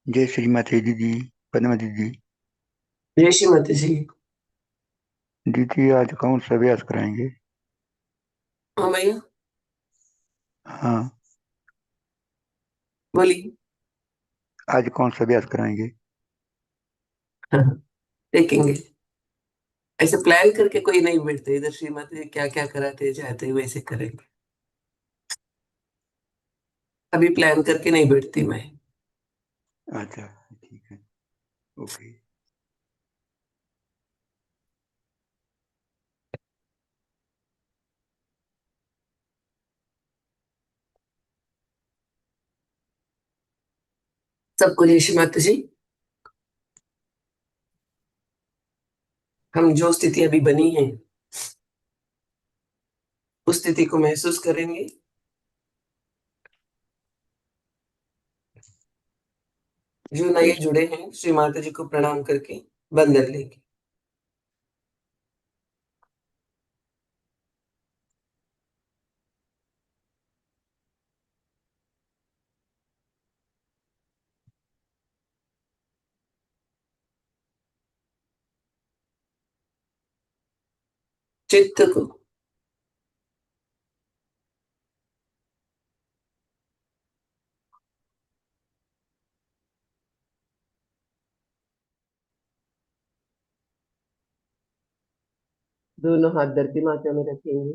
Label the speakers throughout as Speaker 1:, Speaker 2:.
Speaker 1: जय श्रीमती दीदी। पद्मा दीदी।
Speaker 2: जय श्रीमती जी।
Speaker 1: दीदी आज कौन सा अभ्यास कराएंगे?
Speaker 2: हाँ भैया,
Speaker 1: हाँ।
Speaker 2: बोलिए।
Speaker 1: आज कौन सा अभ्यास कराएंगे?
Speaker 2: देखेंगे। ऐसे प्लान करके कोई नहीं बैठते इधर, श्रीमती जी क्या क्या कराते जाते हैं वैसे करेंगे। अभी प्लान करके नहीं बैठती मैं।
Speaker 1: अच्छा, ठीक है। ओके।
Speaker 2: सबको जय श्रीमती जी। हम जो स्थिति अभी बनी है उस स्थिति को महसूस करेंगे। जो नए जुड़े हैं श्री माता जी को प्रणाम करके बंधन लेंगे। चित्त को दोनों हाथ धरती माता में रखेंगे।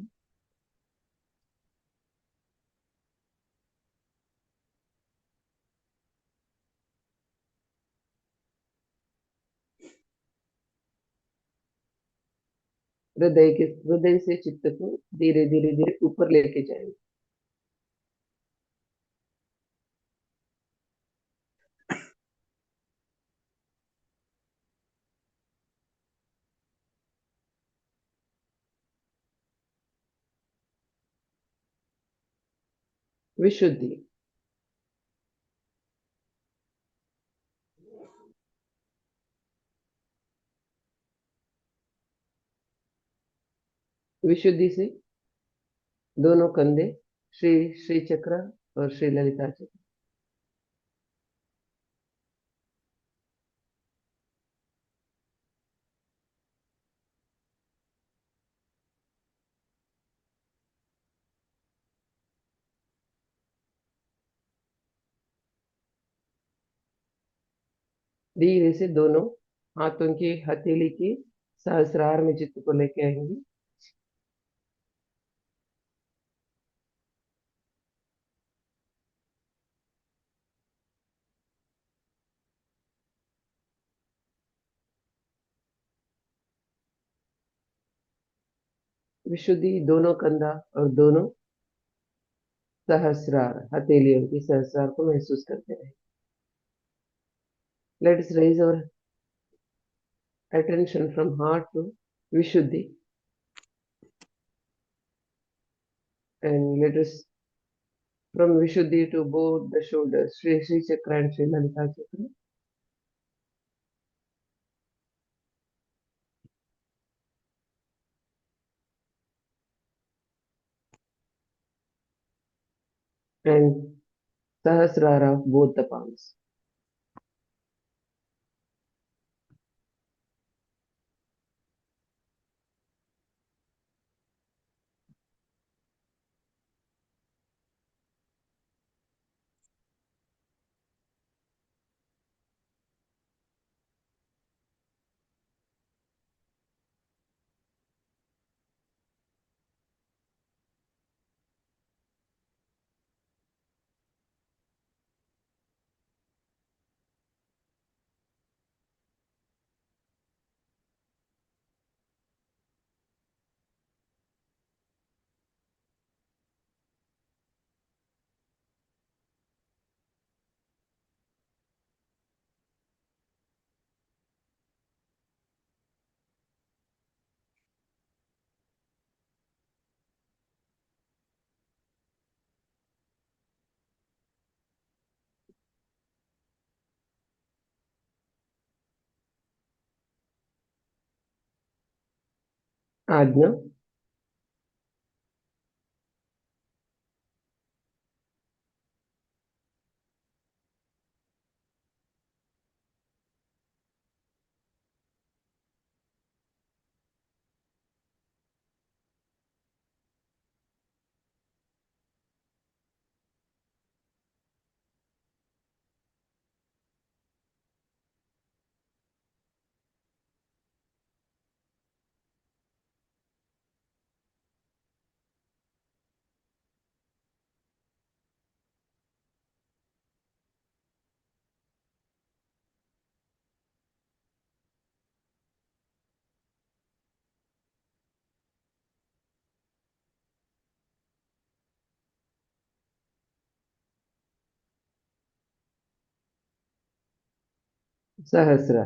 Speaker 2: हृदय से चित्त को धीरे धीरे धीरे ऊपर लेके जाएंगे। विशुद्धि। विशुद्धि से दोनों कंधे, श्री श्री चक्र और श्री ललिता चक्र। धीरे से दोनों हाथों की हथेली की सहस्रार में चित्त को लेके आएंगे। विशुद्धि दोनों कंधा और दोनों सहस्रार हथेलियों की सहस्रार को महसूस करते रहे। Let's raise our attention from heart to Vishuddhi, and let us from Vishuddhi to both the shoulders, Sri Sri Chakra and Sri Lalita Chakra, and Sahasrara of both the palms. आज्ञा। सहस्र।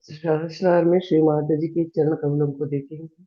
Speaker 2: सहस्रार में श्री माता जी के चरण कमलों को देखेंगे।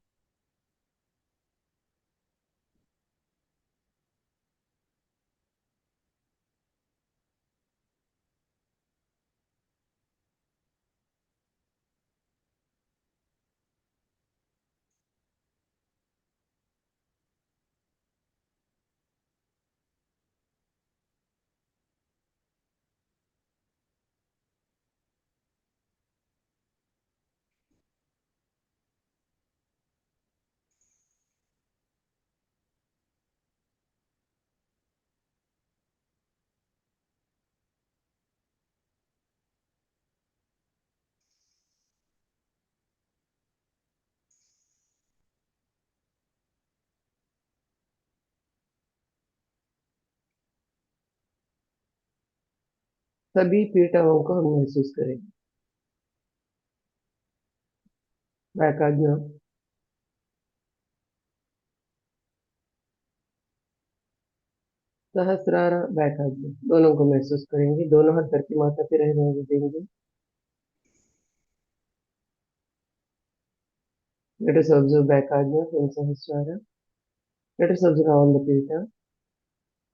Speaker 2: सभी पीठाओं को हम महसूस करेंगे। बैकाग्न, सहस्रार, बैकाग्न दोनों को महसूस करेंगे। दोनों हाथ धरती माता पे रहने देंगे। Let us observe Backagna from Sahasrara. Let us observe on the Pita.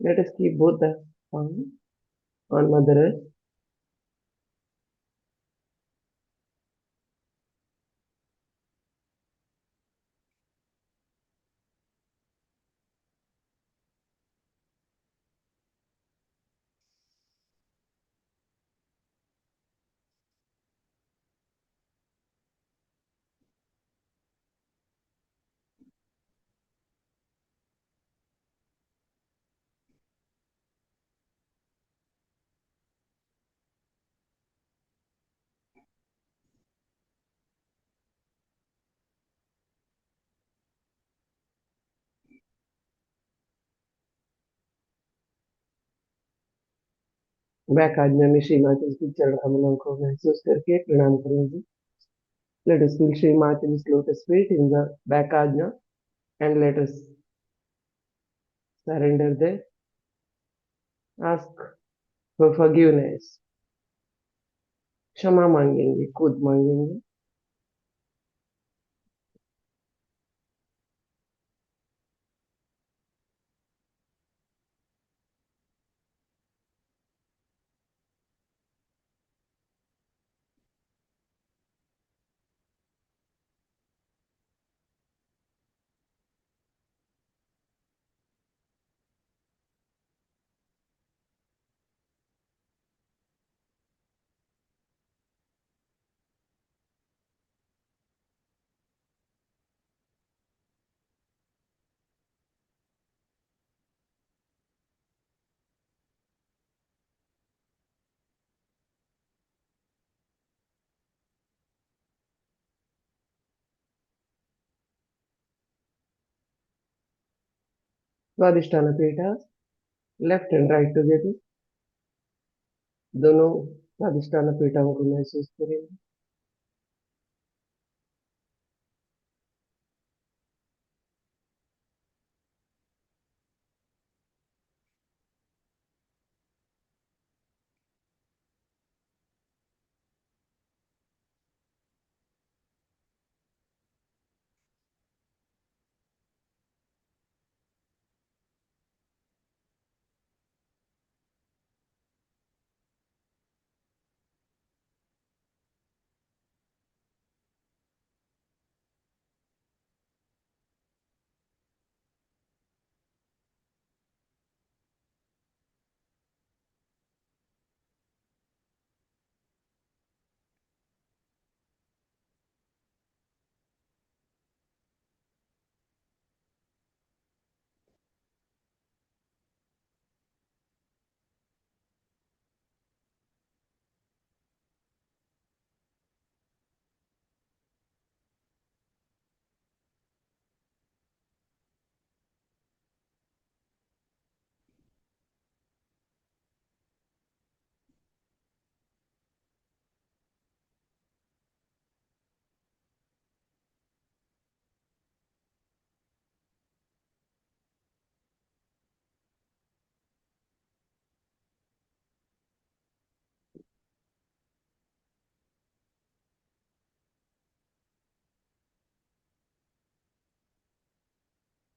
Speaker 2: Let us keep both the palms on Mother Earth. Backagna में श्री माता जी की चरण कमलों को महसूस करके प्रणाम करेंगे. Let us feel Shri Mata's lotus feet in the Backagna and let us surrender there. Ask for forgiveness. क्षमा मांगेंगे, खुद मांगेंगे. स्वादिष्ठान पीठा, left and right together. दोनों स्वादिष्ठान पीठाओं को महसूस करेंगे.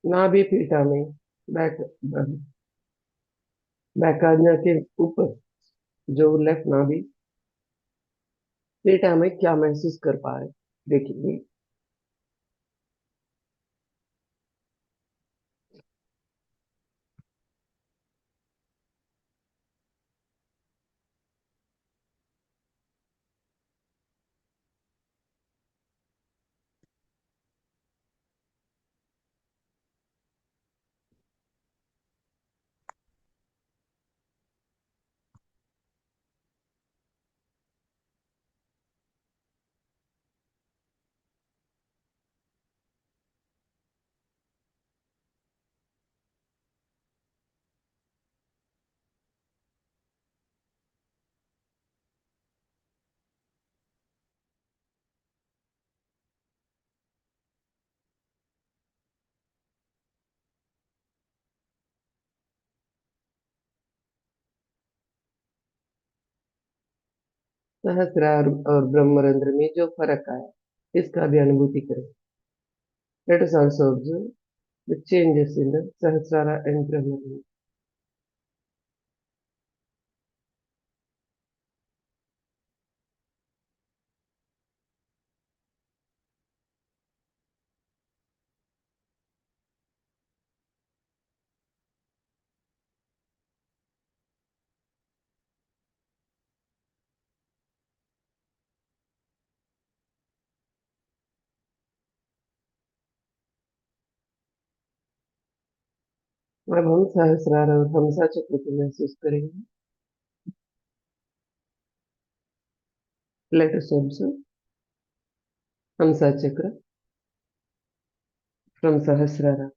Speaker 2: नाभि पीठा में बैक बैकाज्ञा के ऊपर जो लेफ्ट नाभि पीठा में क्या महसूस कर पा रहे देखिए। सहस्रार और ब्रह्मरंध्र में जो फर्क आया इसका भी अनुभूति करें। Let us also observe the changes in the Sahasrara and Brahmarandhra. अब हम सहस्रार और हमसा चक्र को महसूस करेंगे। लेट अस ऑब्जर्व हमसा चक्र फ्रॉम सहस्रारा।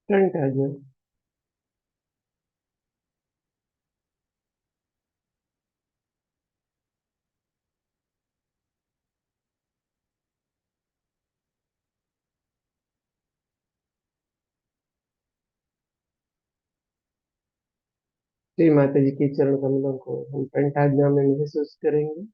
Speaker 2: फ्रंट आ जाओ। श्री माता जी के चरण कमलों को हम पेंटाग्राम में महसूस करेंगे।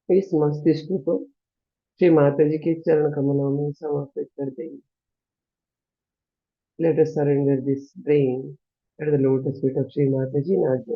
Speaker 2: इस मस्तिष्क को श्री माता जी के चरण कमलों में समर्पित कर देंगे। Let us surrender this brain at the lotus feet of Shri Mata जी नाथ।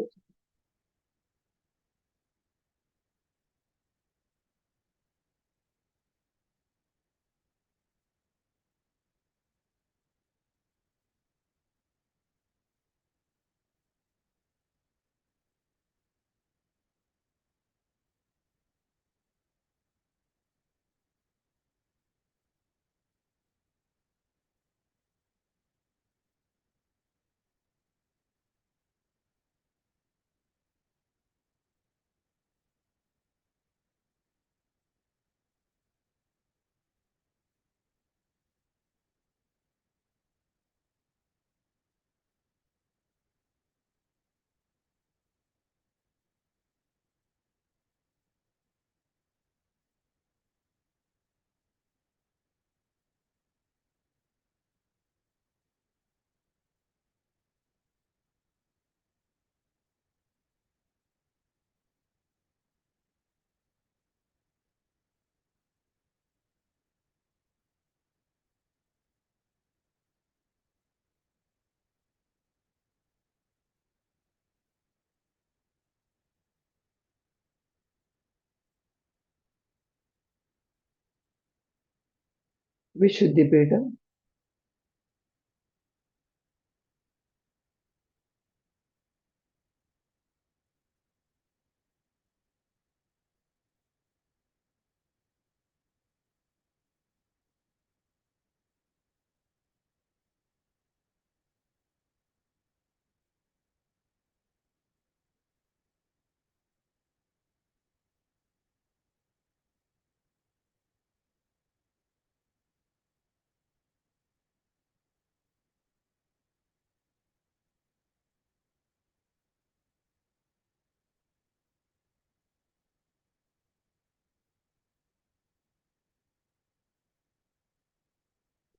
Speaker 2: विशुद्धि बेटा।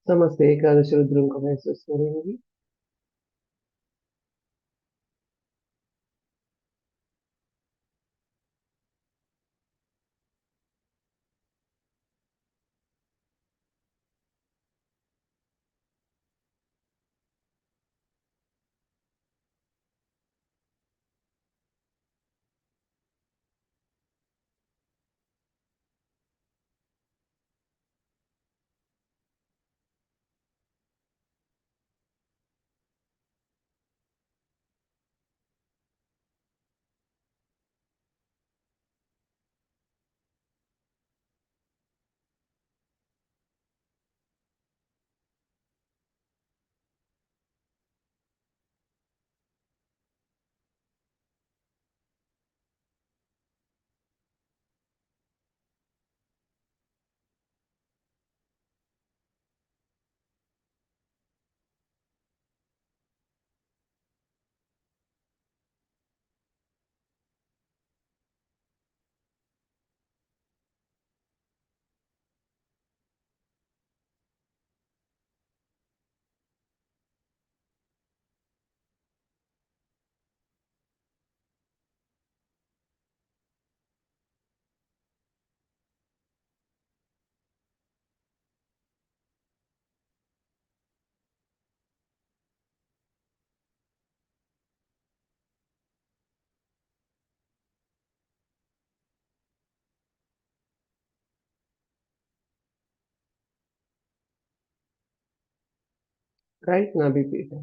Speaker 2: समस्त एकादश रुद्रों को महसूस करेंगी। राइट नाभि बेटा।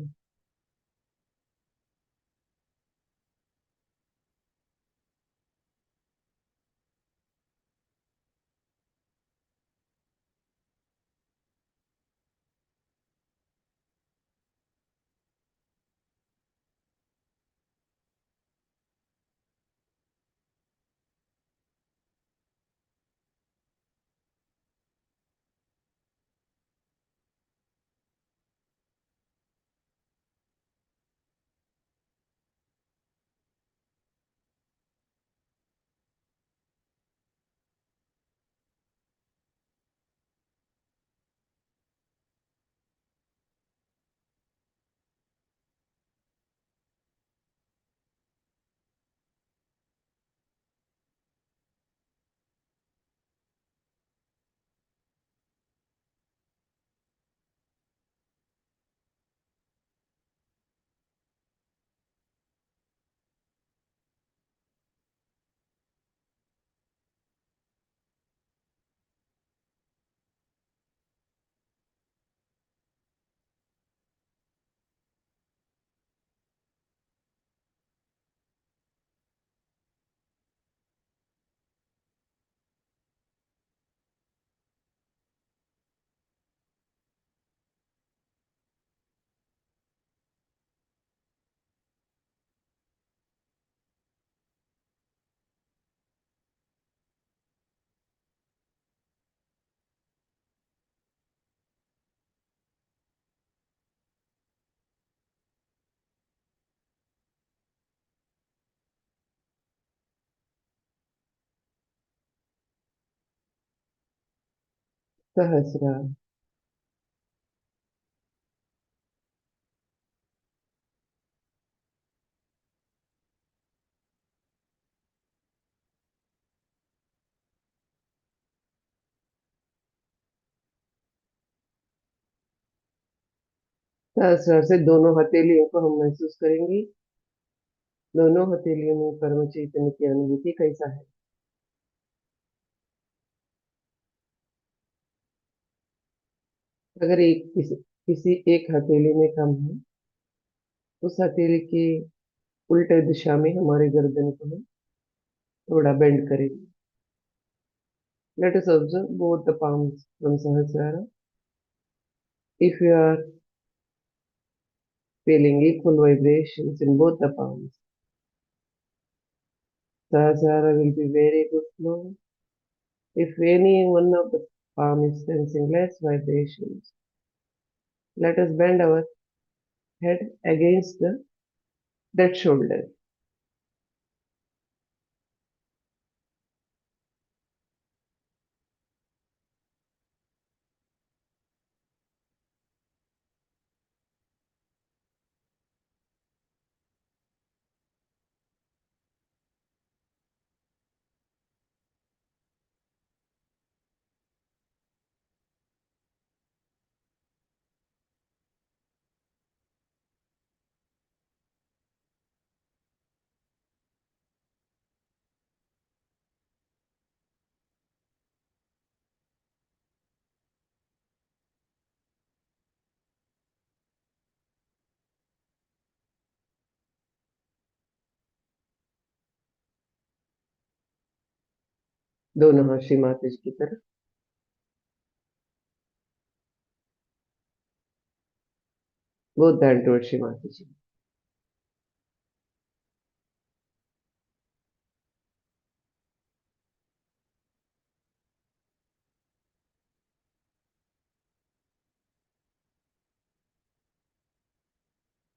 Speaker 2: सहस्रार। सहस्रार से दोनों हथेलियों को हम महसूस करेंगे। दोनों हथेलियों में परम चैतन्य की अनुभूति कैसा है। अगर एक किसी एक हथेली में कम है, उस हथेली के उल्टे दिशा में हमारे गर्दन को हम थोड़ा बेंड करेंगे. Let us observe both the palms from Sahasrara. If you are feeling equal vibrations in both the palms, Sahasrara will be very good flow. If any one of the palm is sensing less vibrations, let us bend our head against the that shoulder. दोनों हाथ श्री माता जी की तरफ. Both the hand towards Shri Mata ji.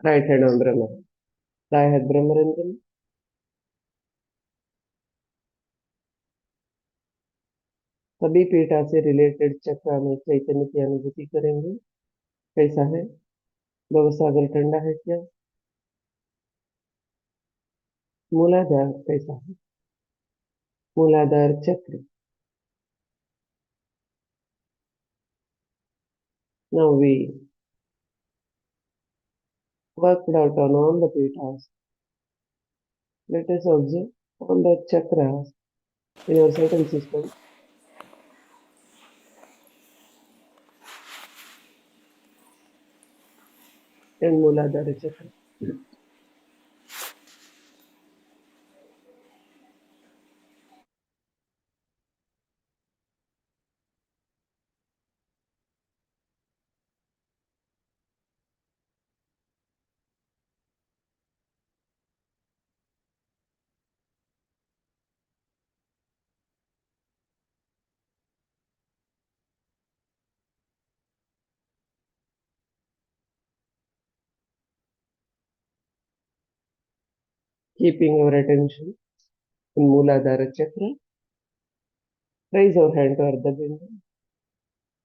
Speaker 2: Right hand on Brahma. दाएं हाथ ब्रह्मरंध्र में. सभी पीठा से रिलेटेड चक्र में चैतन्य की अनुभूति करेंगे. कैसा है? भवसागर ठंडा है क्या? मूलाधार कैसा है? मूलाधार चक्र. Now we worked out on all the pithas. Let us observe all the chakras in our certain system and Mooladhara chakra. Keeping our attention in Mooladhara chakra, raise our hand to Ardha Bindu.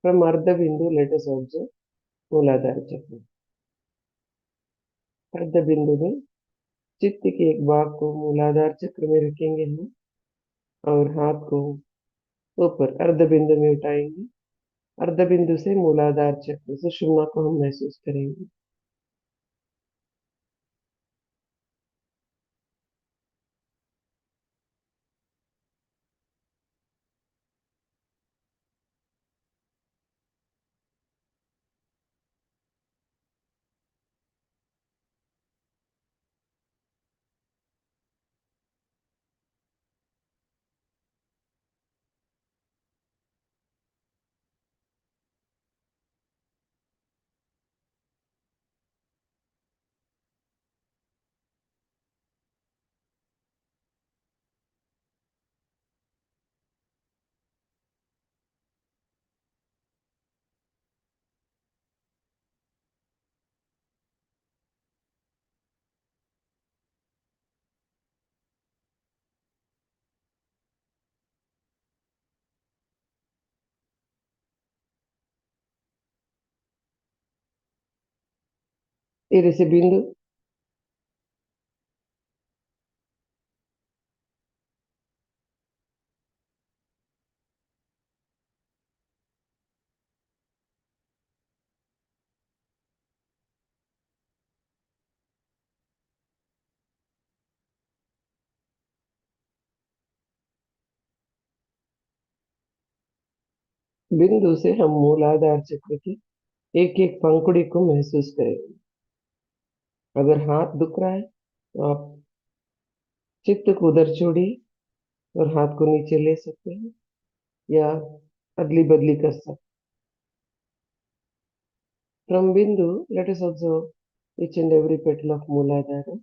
Speaker 2: From Ardha Bindu, let us observe Mooladhara chakra. Ardha Bindu में चित्त के एक भाग को मूलाधार चक्र में रखेंगे हम और हाथ को ऊपर अर्ध बिंदु में उठाएंगे. अर्ध बिंदु से मूलाधार चक्र सुषुम्ना को हम महसूस करेंगे. फिर इसे बिंदु बिंदु से हम मूलाधार चक्र की एक एक पंखुड़ी को महसूस करेंगे। अगर हाथ दुख रहा है तो आप चित्त को उधर छोड़िए और हाथ को नीचे ले सकते हैं या अदली बदली कर सकते हैं। From Bindu, let us observe each and every petal of Mooladhara.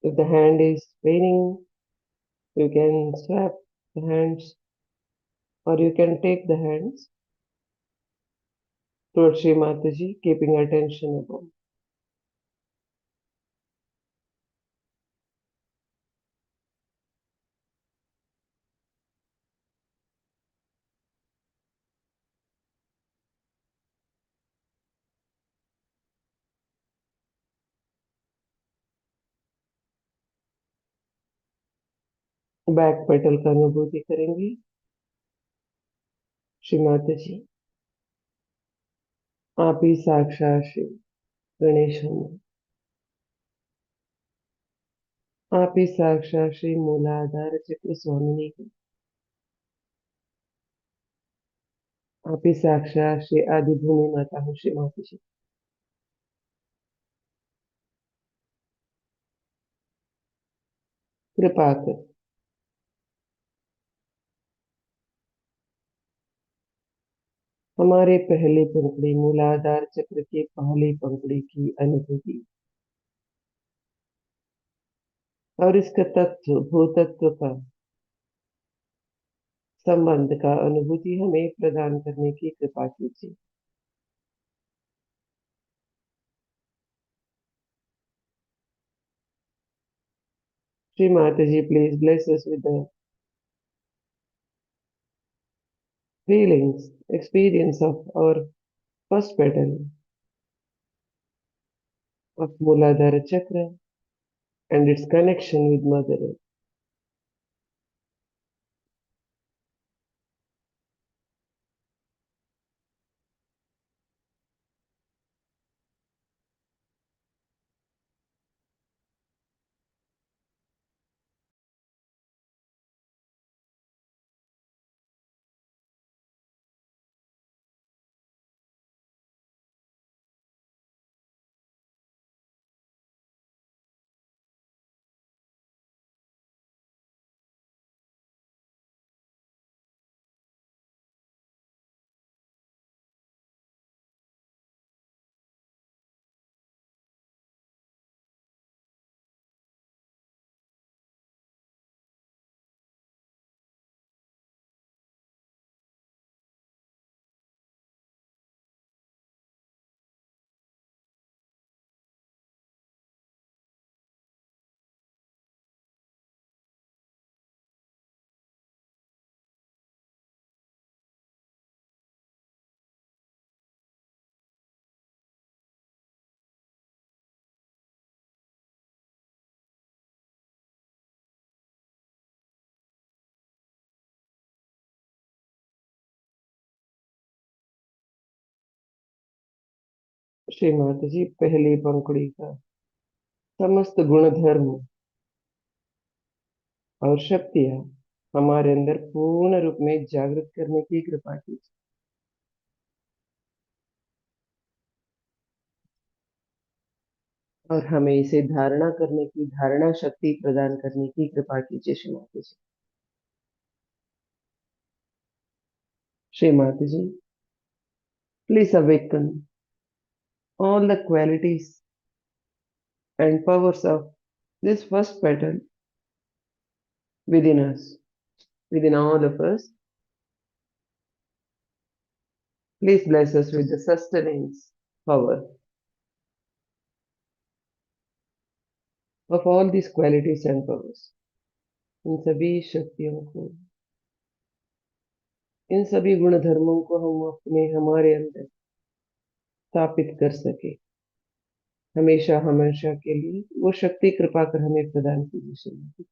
Speaker 2: If the hand is paining, you can swap the hands or you can take the hands towards Sri Mataji, keeping attention above. Back petal का अनुभूति करेंगे। श्री माताजी, आप ही साक्षात श्री गणेश हैं। आप ही साक्षात श्री मूलाधार चक्र स्वामिनी हैं। आप ही साक्षात श्री आदि भूमि माता हूँ श्री माताजी। कृपा कर हमारे पहले पंखुड़ी मूलाधार चक्र के पहली पंखुड़ी की अनुभूति और इसका तत्व भूतत्व का संबंध का अनुभूति हमें प्रदान करने की कृपा कीजिए। Shri Mata ji, please bless us with the feelings experience of our first petal of Muladhara chakra and its connection with Mother Earth. Shri Mata जी, पहली पंखुड़ी का समस्त गुण धर्म और शक्तियां हमारे अंदर पूर्ण रूप में जागृत करने की कृपा कीजिए और हमें इसे धारणा करने की धारणा शक्ति प्रदान करने की कृपा कीजिए। श्री माता जी, Shri Mata ji, please awaken all the qualities and powers of this first petal within us, within all of us. Please bless us with the sustenance power of all these qualities and powers. इन सभी शक्तियों को, इन सभी गुण धर्मों को हम अपने हमारे अंदर स्थापित कर सके हमेशा हमेशा के लिए। वो शक्ति कृपा कर हमें प्रदान कीजिए श्री माता।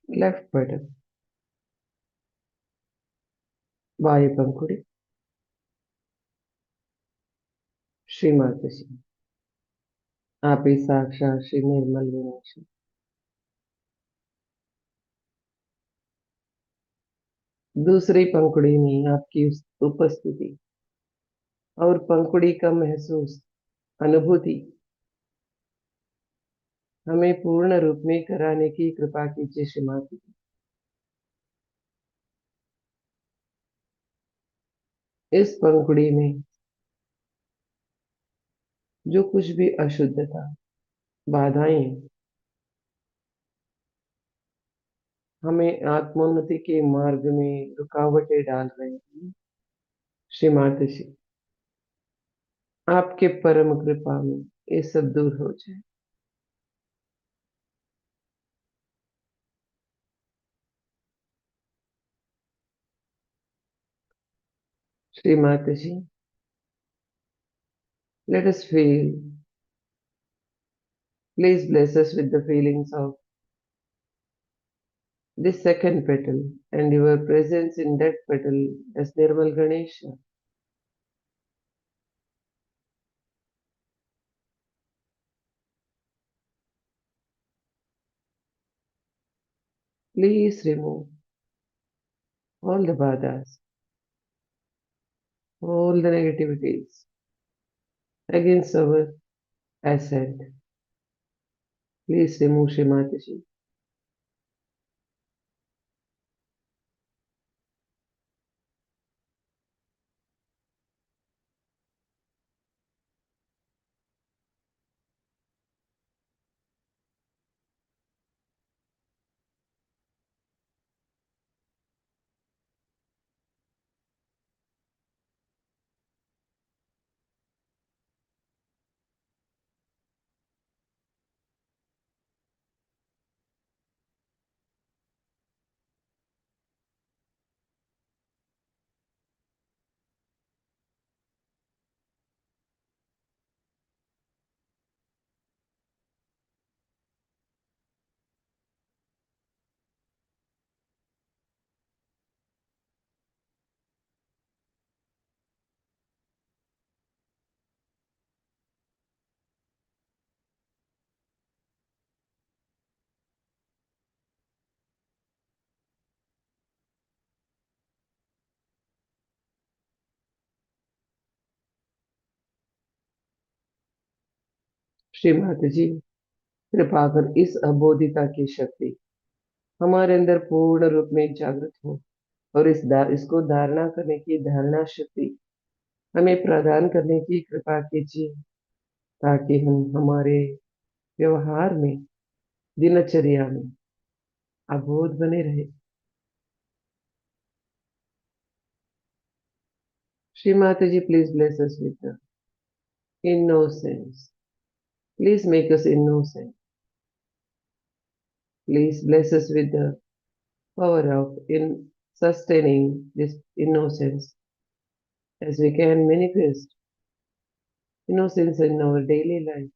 Speaker 2: लेफ्ट बटन, बाएं पंखुड़ी। श्री माता जी, आप ही साक्षात श्री निर्मल विनाश। दूसरी पंखुड़ी में आपकी उपस्थिति और पंखुड़ी का महसूस, अनुभूति हमें पूर्ण रूप में कराने की कृपा कीजिए श्री माता जी। इस पंखुड़ी में जो कुछ भी अशुद्धता, बाधाएं हमें आत्मोन्नति के मार्ग में रुकावटें डाल रहे हैं, श्री माता जी आपके परम कृपा में ये सब दूर हो जाए। श्री माता जी, let us feel, please bless us with the feelings of this second petal and your presence in that petal as Nirmal Ganesha. Please remove all the badhas, all the negativities against our ascent. Please remove Shri Mataji. Shri माताजी, कृपा कर इस अबोधिता की शक्ति हमारे अंदर पूर्ण रूप में जागृत हो और इसको धारणा करने की धारणा शक्ति हमें प्रदान करने की कृपा कीजिए, ताकि हम हमारे व्यवहार में, दिनचर्या में अबोध बने रहे। Shri Mata ji, please bless us with the innocence. Please make us innocent. Please bless us with the power of in sustaining this innocence as we can manifest innocence in our daily life.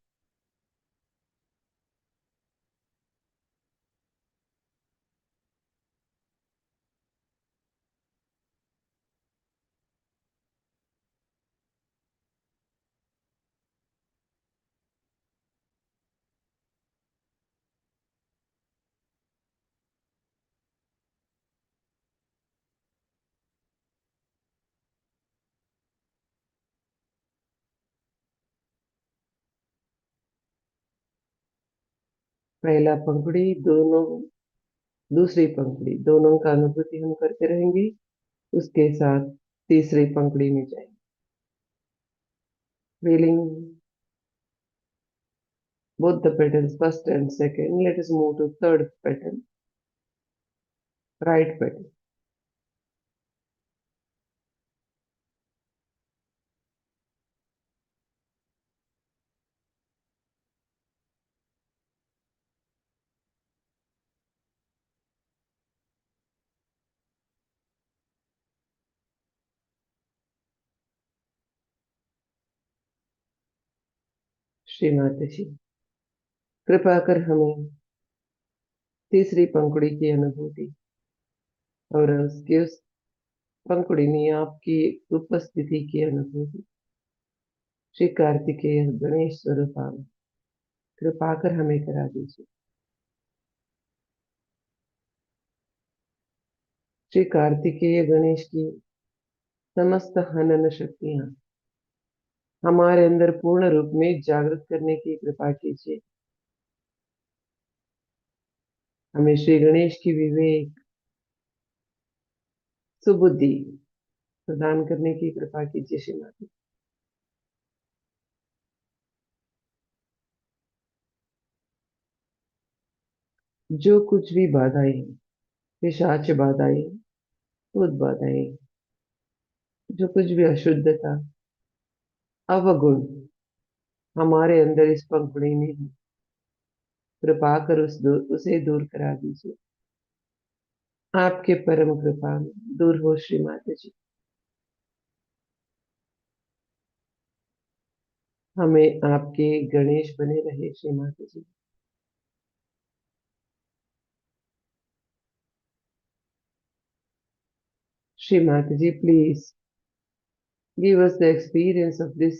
Speaker 2: पहला पंखुड़ी दोनों, दूसरी पंखुड़ी दोनों का अनुभूति हम करते रहेंगे। उसके साथ तीसरी पंखुड़ी में जाएंगे। Feeling both the petals, first and second. Let us move to third petal, right petal. Shri Mata जी, कृपा कर हमें तीसरी पंखुड़ी की अनुभूति और उसकी उस पंखुड़ी में आपकी उपस्थिति की अनुभूति। श्री कार्तिकेय गणेश स्वरूप आप कृपा कर हमें करा दीजिए। श्री कार्तिकेय गणेश की समस्त हनन शक्तियां हमारे अंदर पूर्ण रूप में जागृत करने की कृपा कीजिए। हमें श्री गणेश की विवेक सुबुद्धि प्रदान करने की कृपा कीजिए श्री माता। जो कुछ भी बाधाएं हैं, पिशाच बाधाएं, भूत बाधाएं, जो कुछ भी अशुद्धता अवगुण हमारे अंदर इस पंखुड़ी में है, कृपा कर उसे दूर करा दीजिए। आपके परम कृपा में दूर हो श्री माता जी। हमें आपके गणेश बने रहे श्री माता जी। श्री माता जी, please give us the experience of this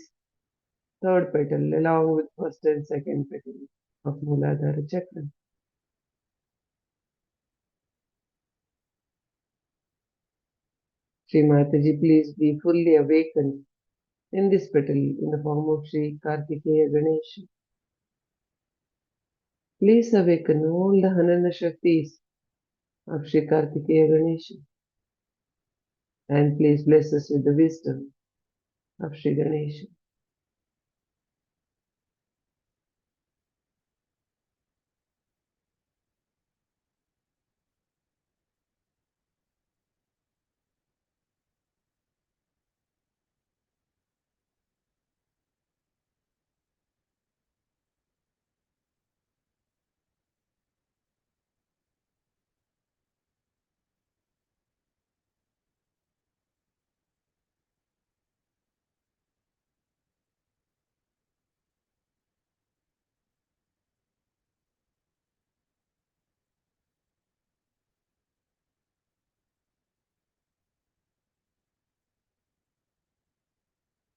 Speaker 2: third petal along with first and second petal of Muladhara Chakra. Shri Mataji, please be fully awakened in this petal in the form of Shri Kartikeya Ganesh. Please awaken all the Hanana Shaktis of Shri Kartikeya Ganesh and please bless us with the wisdom of Shri Ganesh.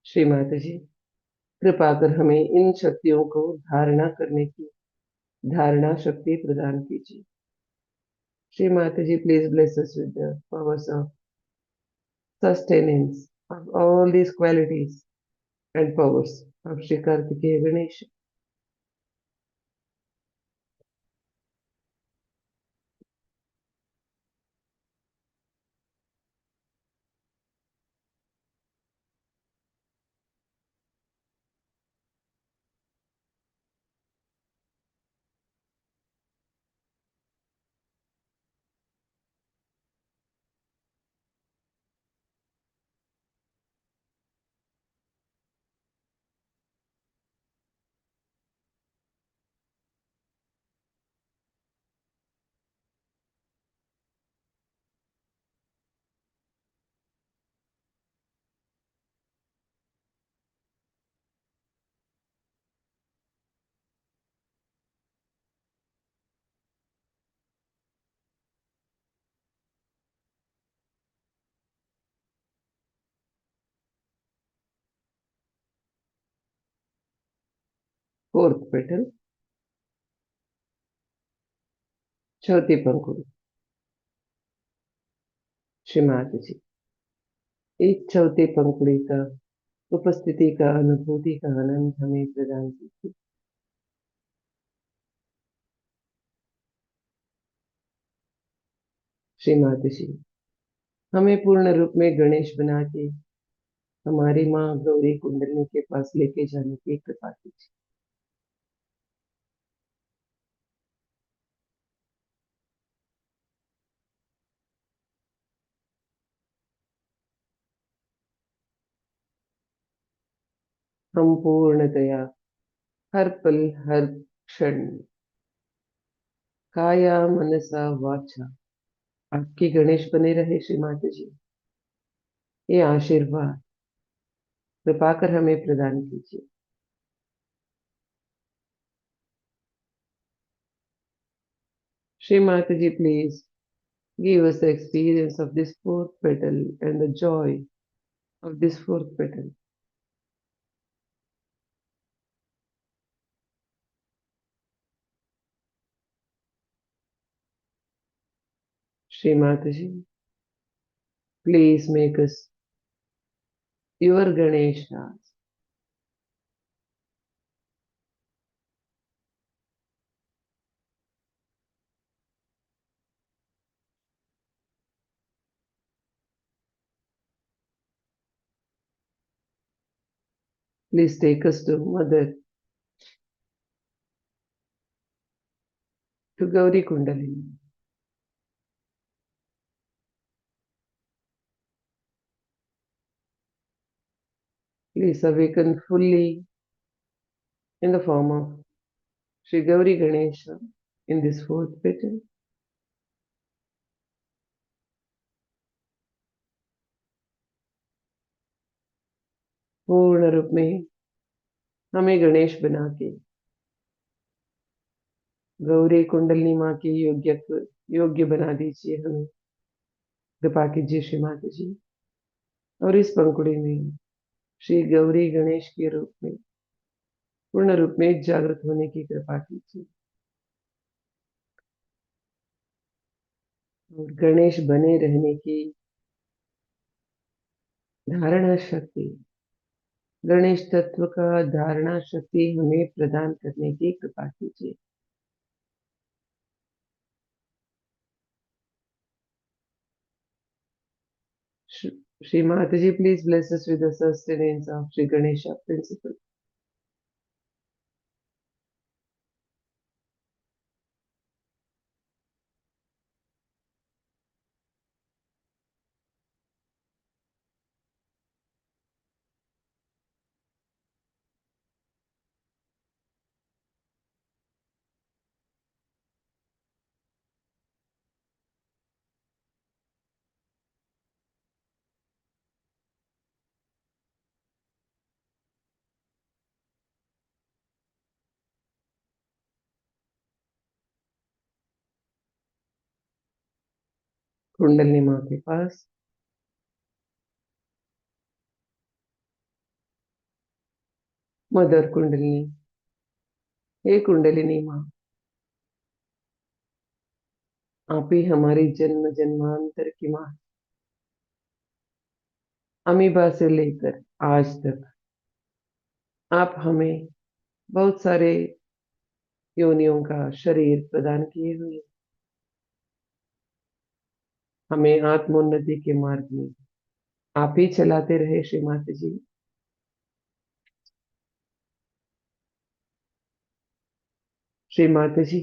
Speaker 2: Shri माताजी, कृपा कर हमें इन शक्तियों को धारणा करने की धारणा शक्ति प्रदान कीजिए। Shri Mataji, please bless us with the powers of sustenance of all these qualities and powers of Shri Kartikeya Ganesha. Fourth petal, चौथी पंखुड़ी। श्री माताजी, इस चौथी पंखुड़ी का उपस्थिति का अनुभूति का आनंद हमें प्रदान कीजिए। श्री माताजी, हमें पूर्ण रूप में गणेश बना के हमारी माँ गौरी कुंडली के पास लेके जाने की कृपा कीजिए। हम पूर्णतया हर पल हर क्षण काया मनसा वाचा आपकी गणेश बने रहे श्री माता जी। ये आशीर्वाद कृपा कर हमें प्रदान कीजिए। Shri Mataji, please give us the experience of this fourth petal and the joy of this fourth petal. Shri Mataji, please make us your Ganeshas. Please take us to Mother, to Gauri Kundalini. Please awaken fully in the form of Shri Gauri Ganesha in this fourth petal. पूर्ण रूप में हमें गणेश बना के गौरी कुंडलिनी माँ के योग्य बना दीजिए, हमें कृपा कीजिए श्री माता जी। और इस पंखुड़ी में श्री गौरी गणेश के रूप में पूर्ण रूप में जागृत होने की कृपा कीजिए और गणेश बने रहने की धारणा शक्ति, गणेश तत्व का धारणा शक्ति हमें प्रदान करने की कृपा कीजिए। Shri Mataji, please bless us with the sustenance of Shri Ganesha principle. Kundalini माँ के पास मदर कुंडलिनी, हे कुंडलिनी माँ, आप ही हमारी जन्म जन्मांतर की माँ, अमीबा से लेकर आज तक आप हमें बहुत सारे योनियों का शरीर प्रदान किए हुए, हमें आत्मोन्नति के मार्ग में आप ही चलाते रहे श्री माता जी। श्री माता जी,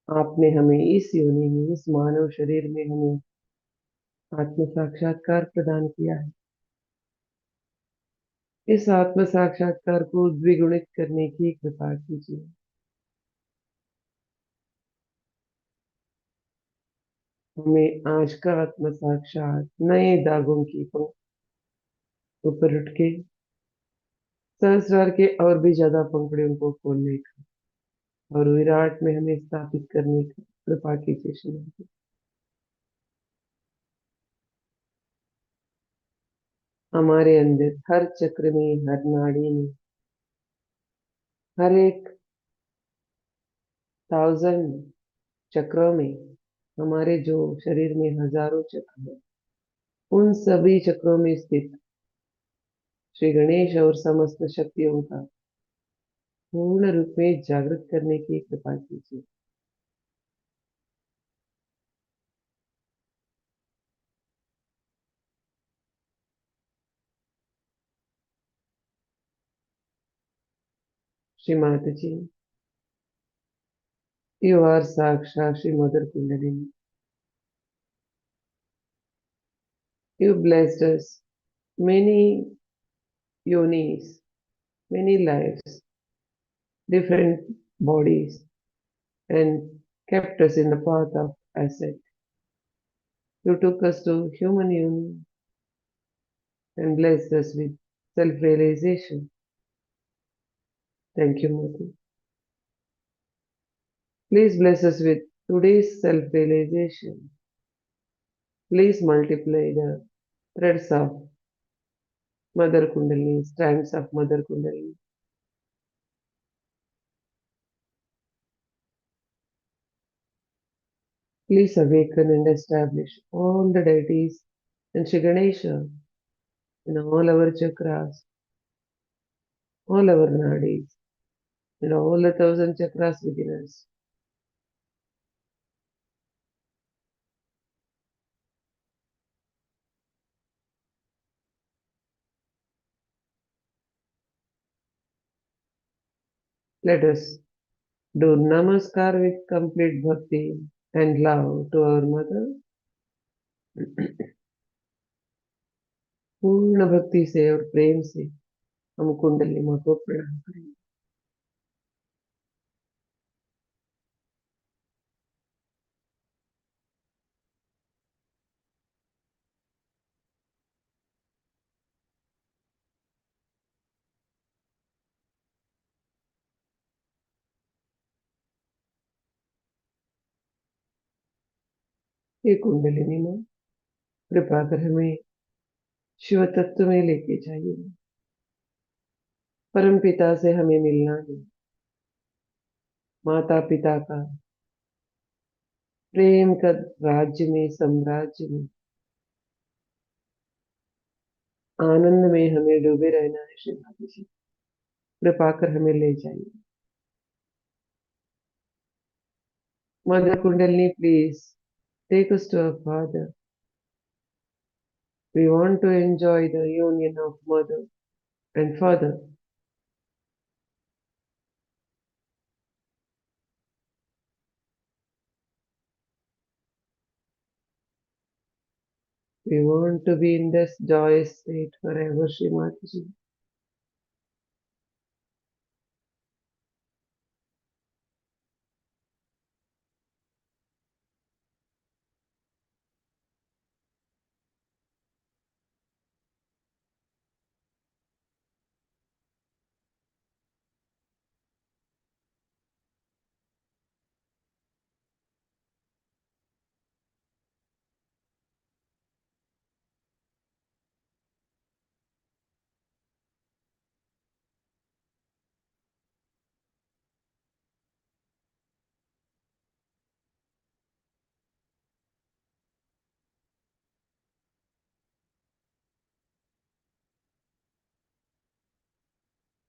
Speaker 2: आपने हमें इस योनि में, इस मानव शरीर में हमें आत्म साक्षात्कार प्रदान किया है। इस आत्म साक्षात्कार को द्विगुणित करने की कृपा कीजिए। हमें आज का आत्म साक्षात नए दागों की ऊपर उठ के सहस्रार के और भी ज्यादा पंखुड़ियों को खोलने का और विराट में हमें स्थापित करने का कृपा कीजिए श्री माता। हमारे अंदर हर चक्र में, हर नाड़ी में, हर एक 1000 चक्रों में, हमारे जो शरीर में हजारों चक्र हैं, उन सभी चक्रों में स्थित श्री गणेश और समस्त शक्तियों का पूर्ण रूप में जागृत करने की कृपा कीजिए। श्री माता जी, यू आर साक्षात Shri mother kundalini. You blessed us many yonis, many lives, different bodies, and kept us in the path of ascent. You took us to human union and blessed us with self-realization. Thank you, Mother. Please bless us with today's self-realization. Please multiply the threads of Mother Kundalini, strands of Mother Kundalini. Please awaken and establish all the deities and Shri Ganesha in all our chakras, all our nadis, and all the 1,000 chakras within us. Let us do Namaskar with complete bhakti and love to our Mother. पूर्ण भक्ति से और प्रेम से हम कुंडली माँ को प्रणाम करेंगे. ये कुंडलिनी माँ कृपा कर हमें शिव तत्व में लेके जाइए. परम पिता से हमें मिलना है. माता पिता का प्रेम का राज्य में, साम्राज्य में, आनंद में हमें डूबे रहना है. श्री माता जी कृपा कर हमें ले जाइए. Mother kundalini please take us to our Father. We want to enjoy the union of Mother and Father. We want to be in this joyous state forever, Shri Mataji.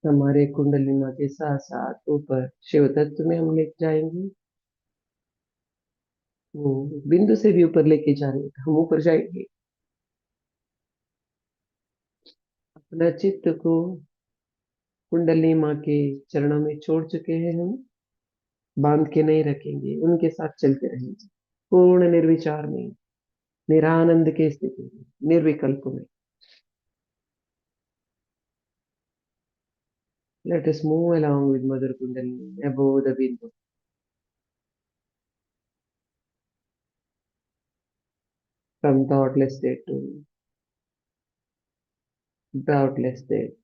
Speaker 2: हमारे कुंडलिनी के साथ साथ ऊपर शिव तत्व में हम लेके जाएंगे. वो बिंदु से भी ऊपर लेके जा रहे हैं. हम ऊपर जाएंगे. अपना चित्त को कुंडली माँ के चरणों में छोड़ चुके हैं. हम बांध के नहीं रखेंगे. उनके साथ चलते रहेंगे. पूर्ण निर्विचार में, निरानंद के स्थिति में, निर्विकल्प में. Let us move along with Mother Kundalini above the window. From thoughtless state to doubtless state.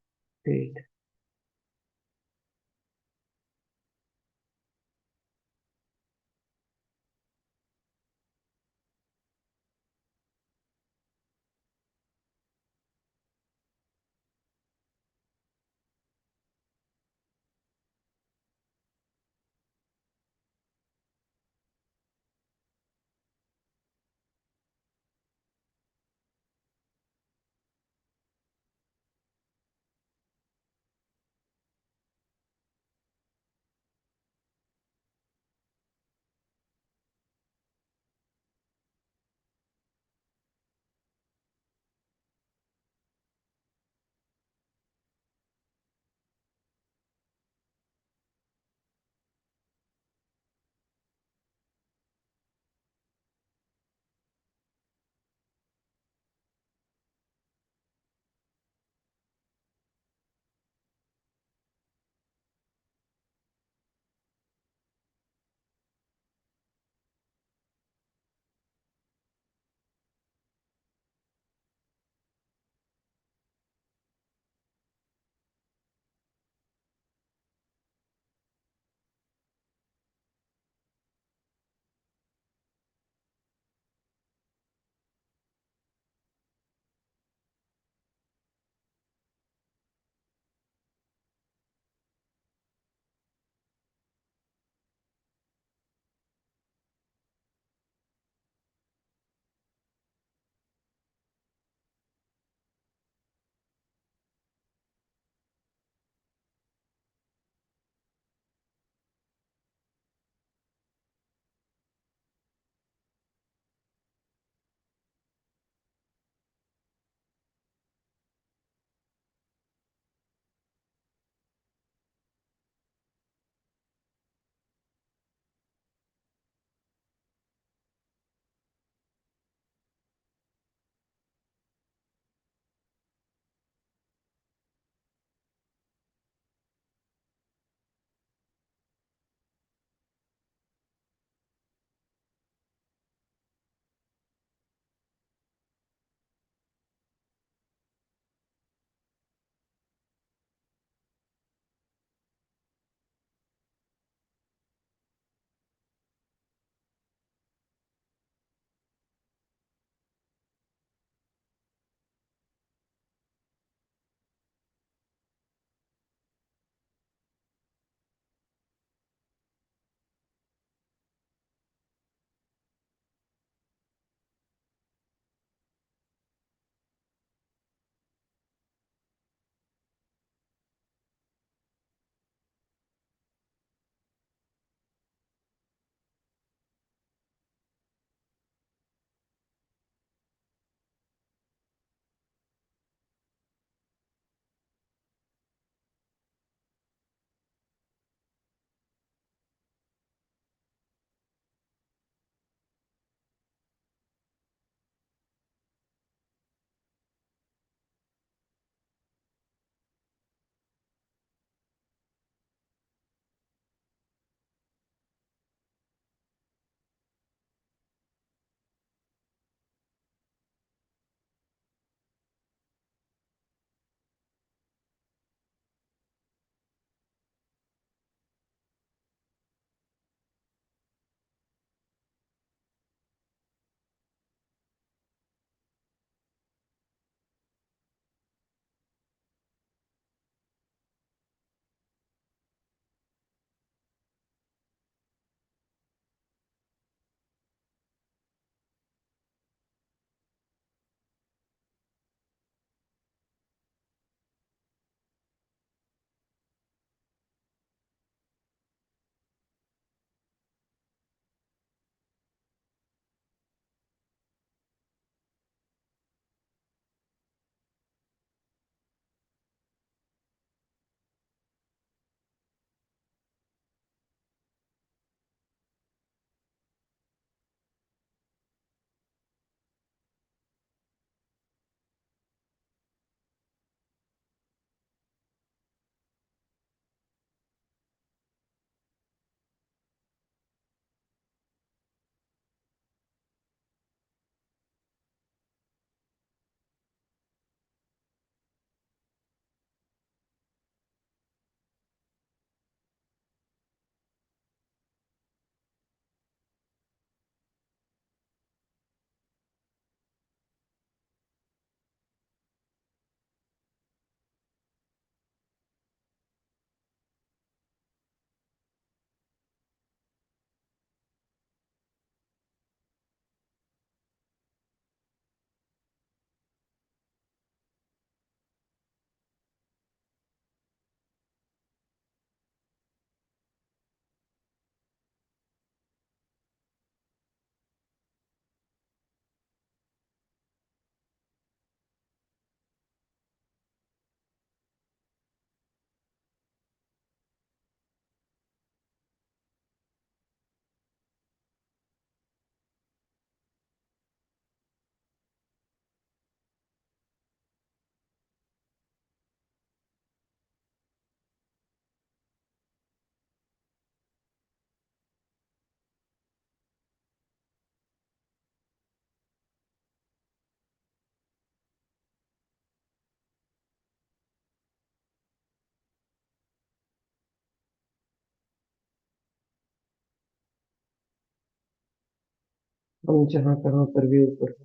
Speaker 2: हम जहाँ कहाँ पर भी ऊपर हो,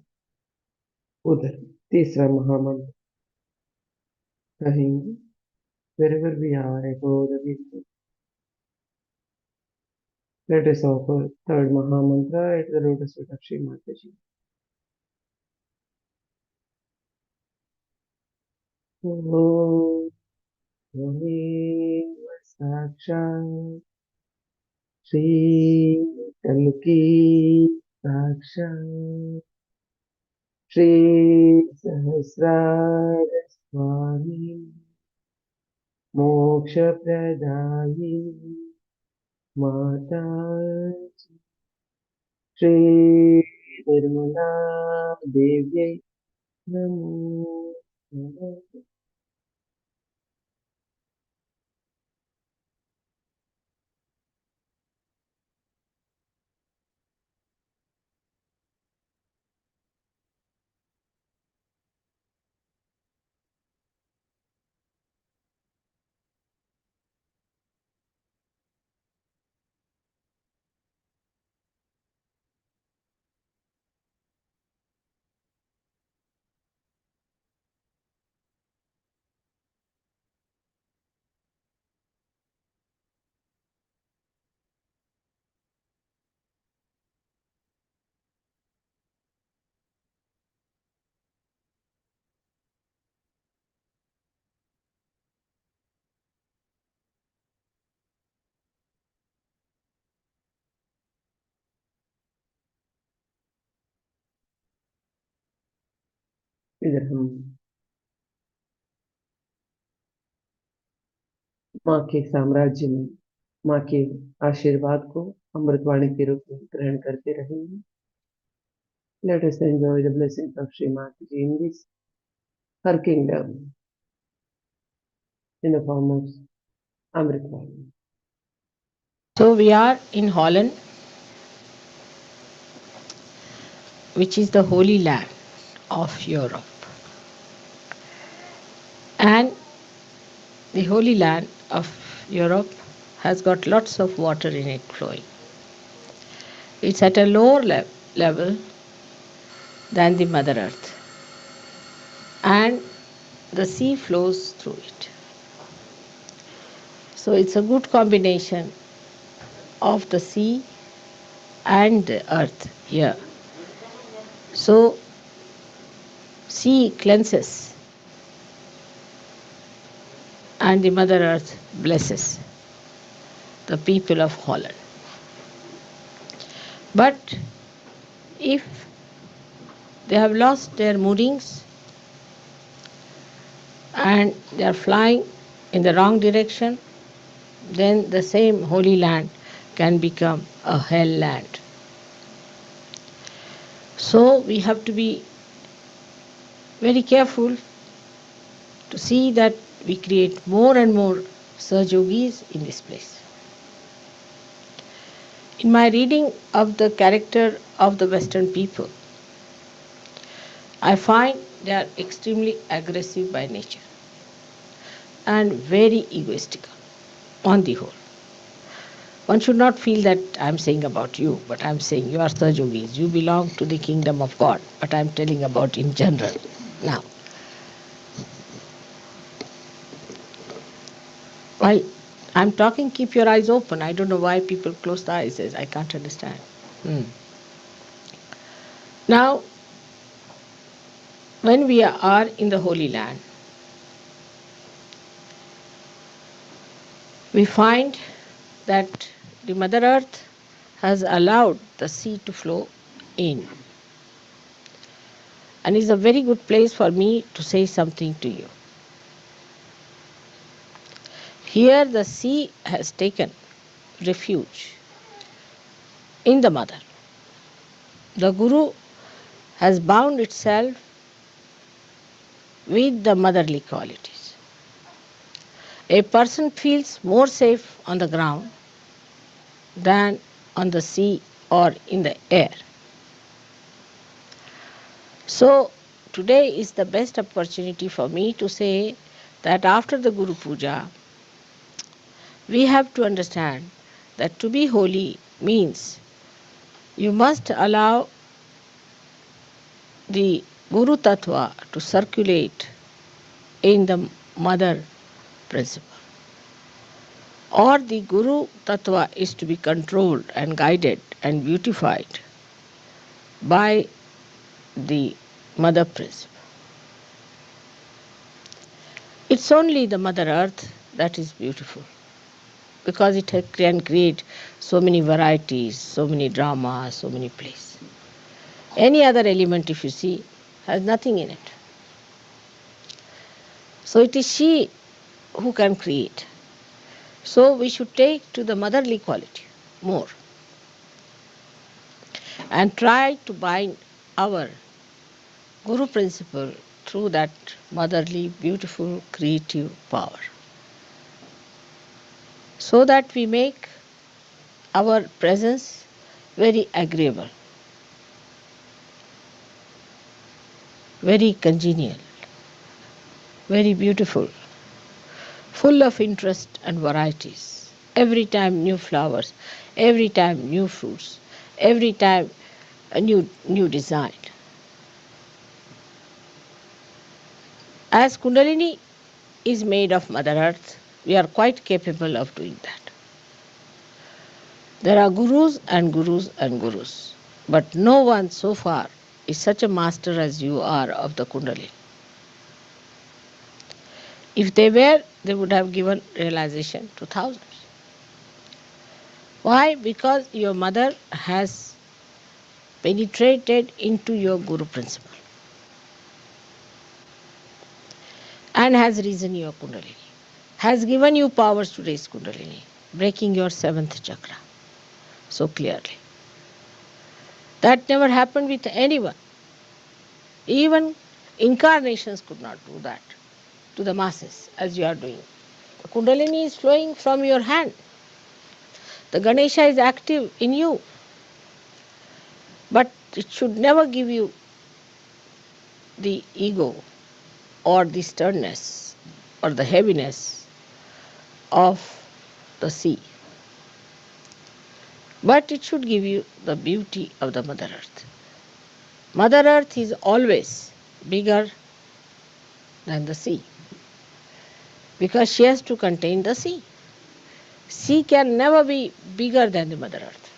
Speaker 2: उधर तीसरा महामंत्र कहेंगे। wherever we are, above the people. Let us offer third Mahamantra at the lotus feet of Shri Mataji. Om Yoni Saksha Shri Kalki Saksha Shri Sahasrara Swami Moksha Pradayi Mata Shri Nirmala Devi Namo Namaha. इधर हम माँ के साम्राज्य में माँ के आशीर्वाद को अमृतवाणी के रूप में ग्रहण करते रहेंगे। Let us enjoy the blessings of Sri Mataji in this her kingdom in the form of Amritvani.
Speaker 3: So we are in Holland, which is the holy land of Europe. And the holy land of Europe has got lots of water in it flowing. It's at a lower level than the Mother Earth. And the sea flows through it. So it's a good combination of the sea and the earth here. So sea cleanses and the Mother Earth blesses the people of Holland. But if they have lost their moorings and they are flying in the wrong direction, then the same holy land can become a hell land. So we have to be very careful to see that we create more and more Sahajogis in this place. In my reading of the character of the Western people, I find they are extremely aggressive by nature and very egoistical on the whole. One should not feel that I'm saying about you, but I'm saying you are Sahajogis. You belong to the kingdom of God, but I'm telling about in general. Now, while I'm talking, keep your eyes open. I don't know why people close their eyes. I can't understand. Now, when we are in the Holy Land, we find that the Mother Earth has allowed the sea to flow in. And it's a very good place for me to say something to you. Here the sea has taken refuge in the Mother. The Guru has bound itself with the motherly qualities. A person feels more safe on the ground than on the sea or in the air. So today is the best opportunity for me to say that after the Guru Puja, we have to understand that to be holy means you must allow the Guru Tattva to circulate in the mother principle, or the Guru Tattva is to be controlled and guided and beautified by the mother principle. It's only the Mother Earth that is beautiful because it can create so many varieties, so many dramas, so many plays. Any other element, if you see, has nothing in it. So it is she who can create. So we should take to the motherly quality more and try to bind our Guru principle through that motherly, beautiful, creative power, so that we make our presence very agreeable, very congenial, very beautiful, full of interest and varieties. Every time new flowers, every time new fruits, every time a new design. As Kundalini is made of Mother Earth, we are quite capable of doing that. There are gurus and gurus and gurus, but no one so far is such a master as you are of the Kundalini. If they were, they would have given realization to thousands. Why? Because your mother has penetrated into your Guru principle and has risen your Kundalini, has given you powers to raise Kundalini, breaking your seventh chakra so clearly. That never happened with anyone. Even incarnations could not do that to the masses as you are doing. The Kundalini is flowing from your hand. The Ganesha is active in you. But it should never give you the ego or the sternness or the heaviness of the sea. But it should give you the beauty of the Mother Earth. Mother Earth is always bigger than the sea because she has to contain the sea. Sea can never be bigger than the Mother Earth.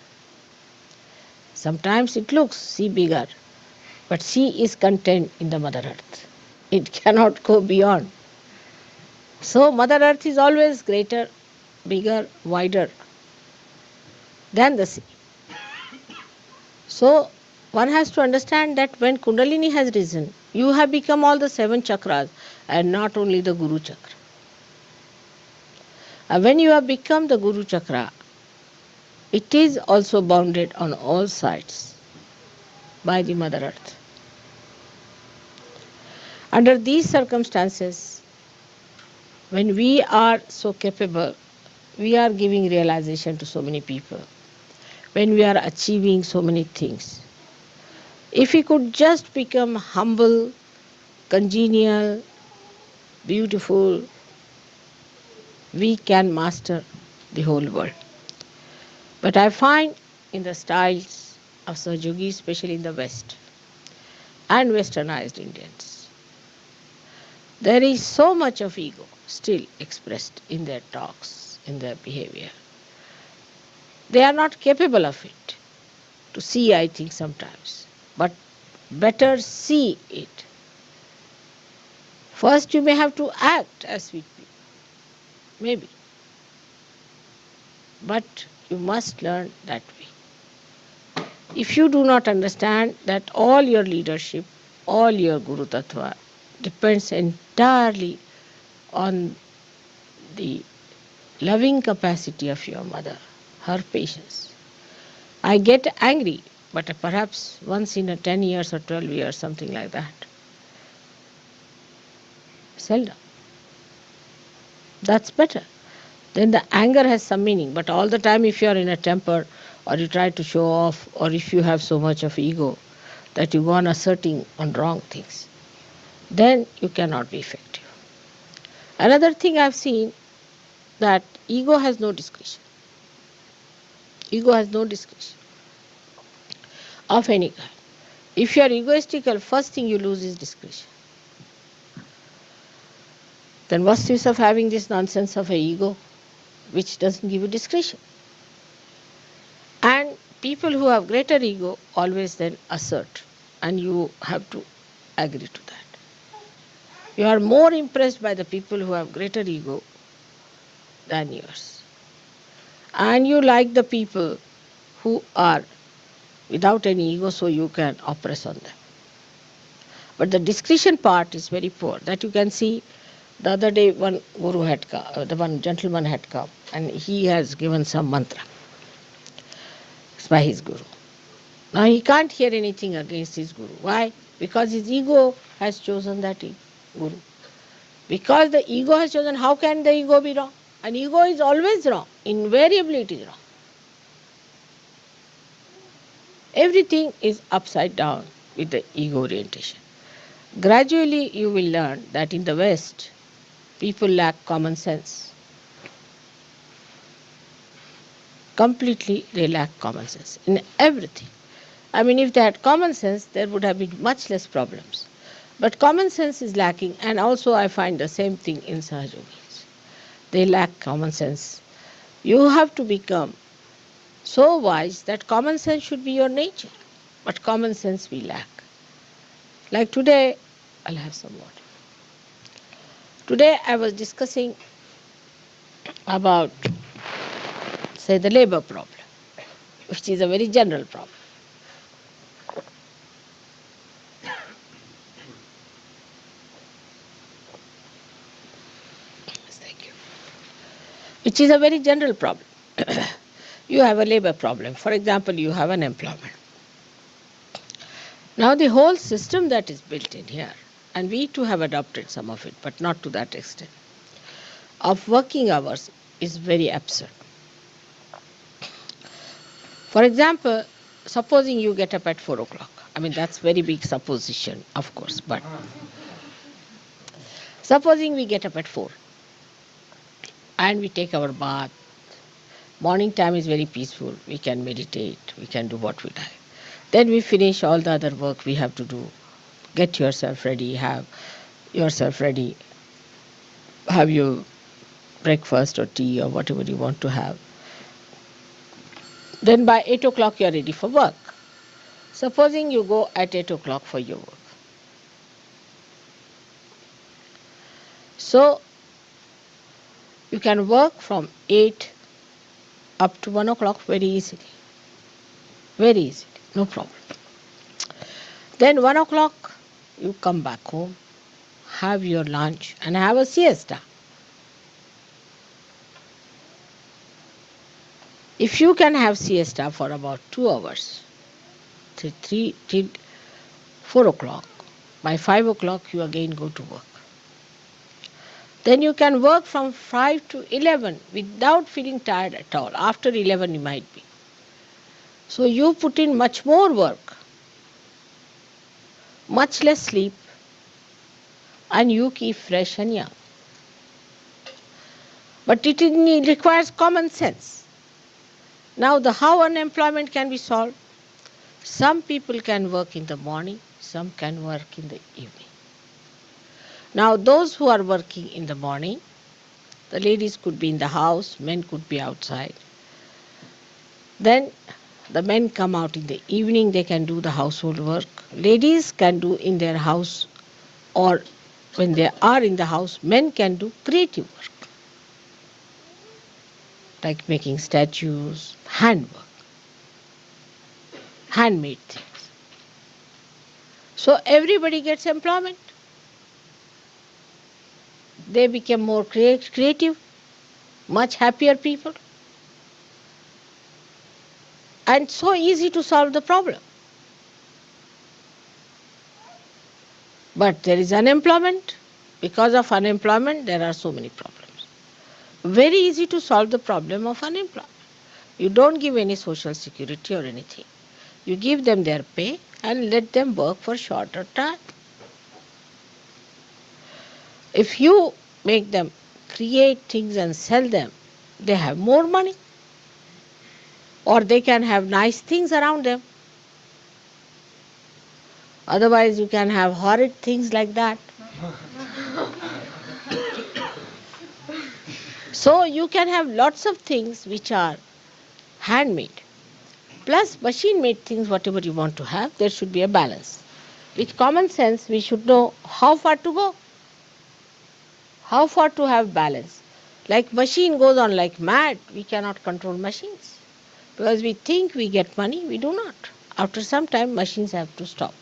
Speaker 3: Sometimes it looks sea bigger, but sea is contained in the Mother Earth. It cannot go beyond. So Mother Earth is always greater, bigger, wider than the sea. So one has to understand that when Kundalini has risen, you have become all the 7 chakras and not only the Guru chakra. And when you have become the Guru chakra, it is also bounded on all sides by the Mother Earth. Under these circumstances, when we are so capable, we are giving realization to so many people, when we are achieving so many things. If we could just become humble, congenial, beautiful, we can master the whole world. But I find in the styles of Sahajogis, especially in the West and westernized Indians, there is so much of ego still expressed in their talks, in their behavior. They are not capable of it. To see, I think, sometimes. But better see it. First, you may have to act as sweet people, maybe. But you must learn that way. If you do not understand that all your leadership, all your Guru Tattva depends entirely on the loving capacity of your mother, her patience. I get angry, but perhaps once in a 10 years or 12 years, something like that. Seldom. That's better. Then the anger has some meaning. But all the time, if you are in a temper, or you try to show off, or if you have so much of ego that you go on asserting on wrong things, then you cannot be effective. Another thing I've seen, that ego has no discretion. Ego has no discretion of any kind. If you are egoistical, first thing you lose is discretion. Then what's the use of having this nonsense of an ego which doesn't give you discretion? And people who have greater ego always then assert, and you have to agree to that. You are more impressed by the people who have greater ego than yours. And you like the people who are without any ego, so you can oppress on them. But the discretion part is very poor. That you can see. The other day, one guru had come, the one gentleman had come, and he has given some mantra. It's by his guru. Now he can't hear anything against his guru. Why? Because his ego has chosen that guru. Because the ego has chosen, how can the ego be wrong? And ego is always wrong. Invariably it is wrong. Everything is upside down with the ego orientation. Gradually you will learn that in the West, people lack common sense. Completely they lack common sense in everything. I mean, if they had common sense, there would have been much less problems. But common sense is lacking, and also I find the same thing in Sahajogis. They lack common sense. You have to become so wise that common sense should be your nature. But common sense we lack. Like today, I'll have some water. Today I was discussing about, say, the labor problem, which is a very general problem. Thank you. Which is a very general problem. You have a labor problem. For example, you have unemployment. Now the whole system that is built in here, and we too have adopted some of it, but not to that extent, of working hours is very absurd. For example, supposing you get up at 4 o'clock. I mean, that's very big supposition, of course, but supposing we get up at 4 and we take our bath. Morning time is very peaceful. We can meditate. We can do what we like. Then we finish all the other work we have to do. Get yourself ready, have yourself ready, have your breakfast or tea or whatever you want to have. Then by 8 o'clock you are ready for work. Supposing you go at 8 o'clock for your work. So you can work from 8 up to 1 o'clock very easily. Very easily, no problem. Then 1 o'clock you come back home, have your lunch and have a siesta. If you can have siesta for about 2 hours, 3 till 4 o'clock, by 5 o'clock you again go to work. Then you can work from 5 to 11 without feeling tired at all. After 11 you might be. So you put in much more work, much less sleep, and you keep fresh and young. But it requires common sense. Now how unemployment can be solved? Some people can work in the morning, some can work in the evening. Now those who are working in the morning, the ladies could be in the house, men could be outside. Then the men come out in the evening, they can do the household work. Ladies can do in their house, or when they are in the house, men can do creative work, like making statues, handwork, handmade things. So everybody gets employment. They become more creative, much happier people. And so easy to solve the problem. But there is unemployment. Because of unemployment, there are so many problems. Very easy to solve the problem of unemployment. You don't give any social security or anything. You give them their pay and let them work for shorter time. If you make them create things and sell them, they have more money. Or they can have nice things around them. Otherwise, you can have horrid things like that. So, you can have lots of things which are handmade. Plus, machine made things, whatever you want to have, there should be a balance. With common sense, we should know how far to go, how far to have balance. Like machine goes on like mad, we cannot control machines. Because we think we get money, we do not. After some time, machines have to stop.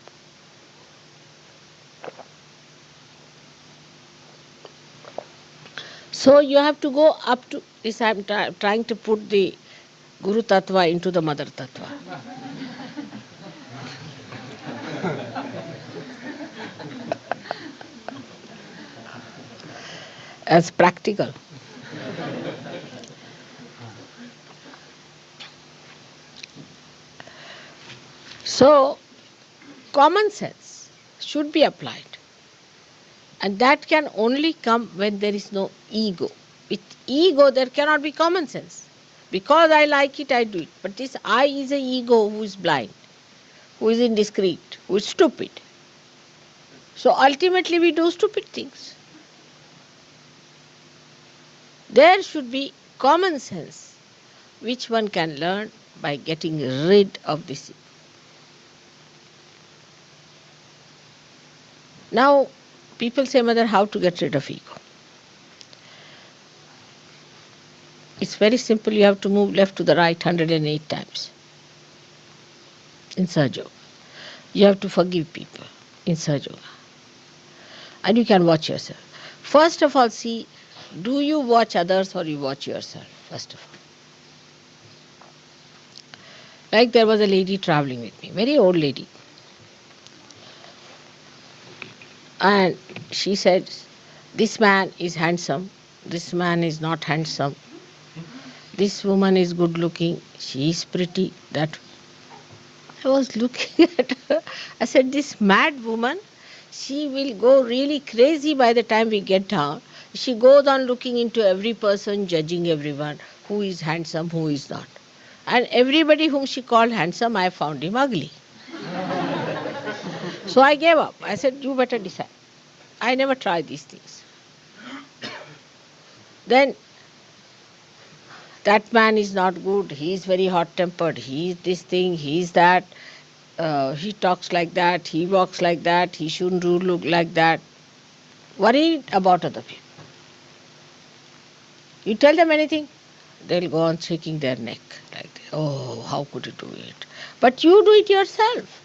Speaker 3: So you have to go up to this. I'm trying to put the Guru Tattva into the Mother Tattva. As practical. So, common sense should be applied. And that can only come when there is no ego. With ego, there cannot be common sense. Because I like it, I do it. But this I is a ego who is blind, who is indiscreet, who is stupid. So ultimately, we do stupid things. There should be common sense, which one can learn by getting rid of this. Now, people say, Mother, how to get rid of ego? It's very simple. You have to move left to the right 108 times in Sahaja Yoga. You have to forgive people in Sahaja Yoga. And you can watch yourself. First of all, see, do you watch others or you watch yourself, first of all? Like there was a lady traveling with me, very old lady. And she said, this man is handsome, this man is not handsome, this woman is good looking, she is pretty. That I was looking at her. I said, this mad woman, she will go really crazy by the time we get down. She goes on looking into every person, judging everyone, who is handsome, who is not. And everybody whom she called handsome, I found him ugly. So I gave up. I said, you better decide. I never try these things. Then that man is not good, he is very hot-tempered, he is this thing, he is that, he talks like that, he walks like that, he shouldn't look like that. Worried about other people. You tell them anything, they'll go on shaking their neck like this. Oh, how could you do it? But you do it yourself.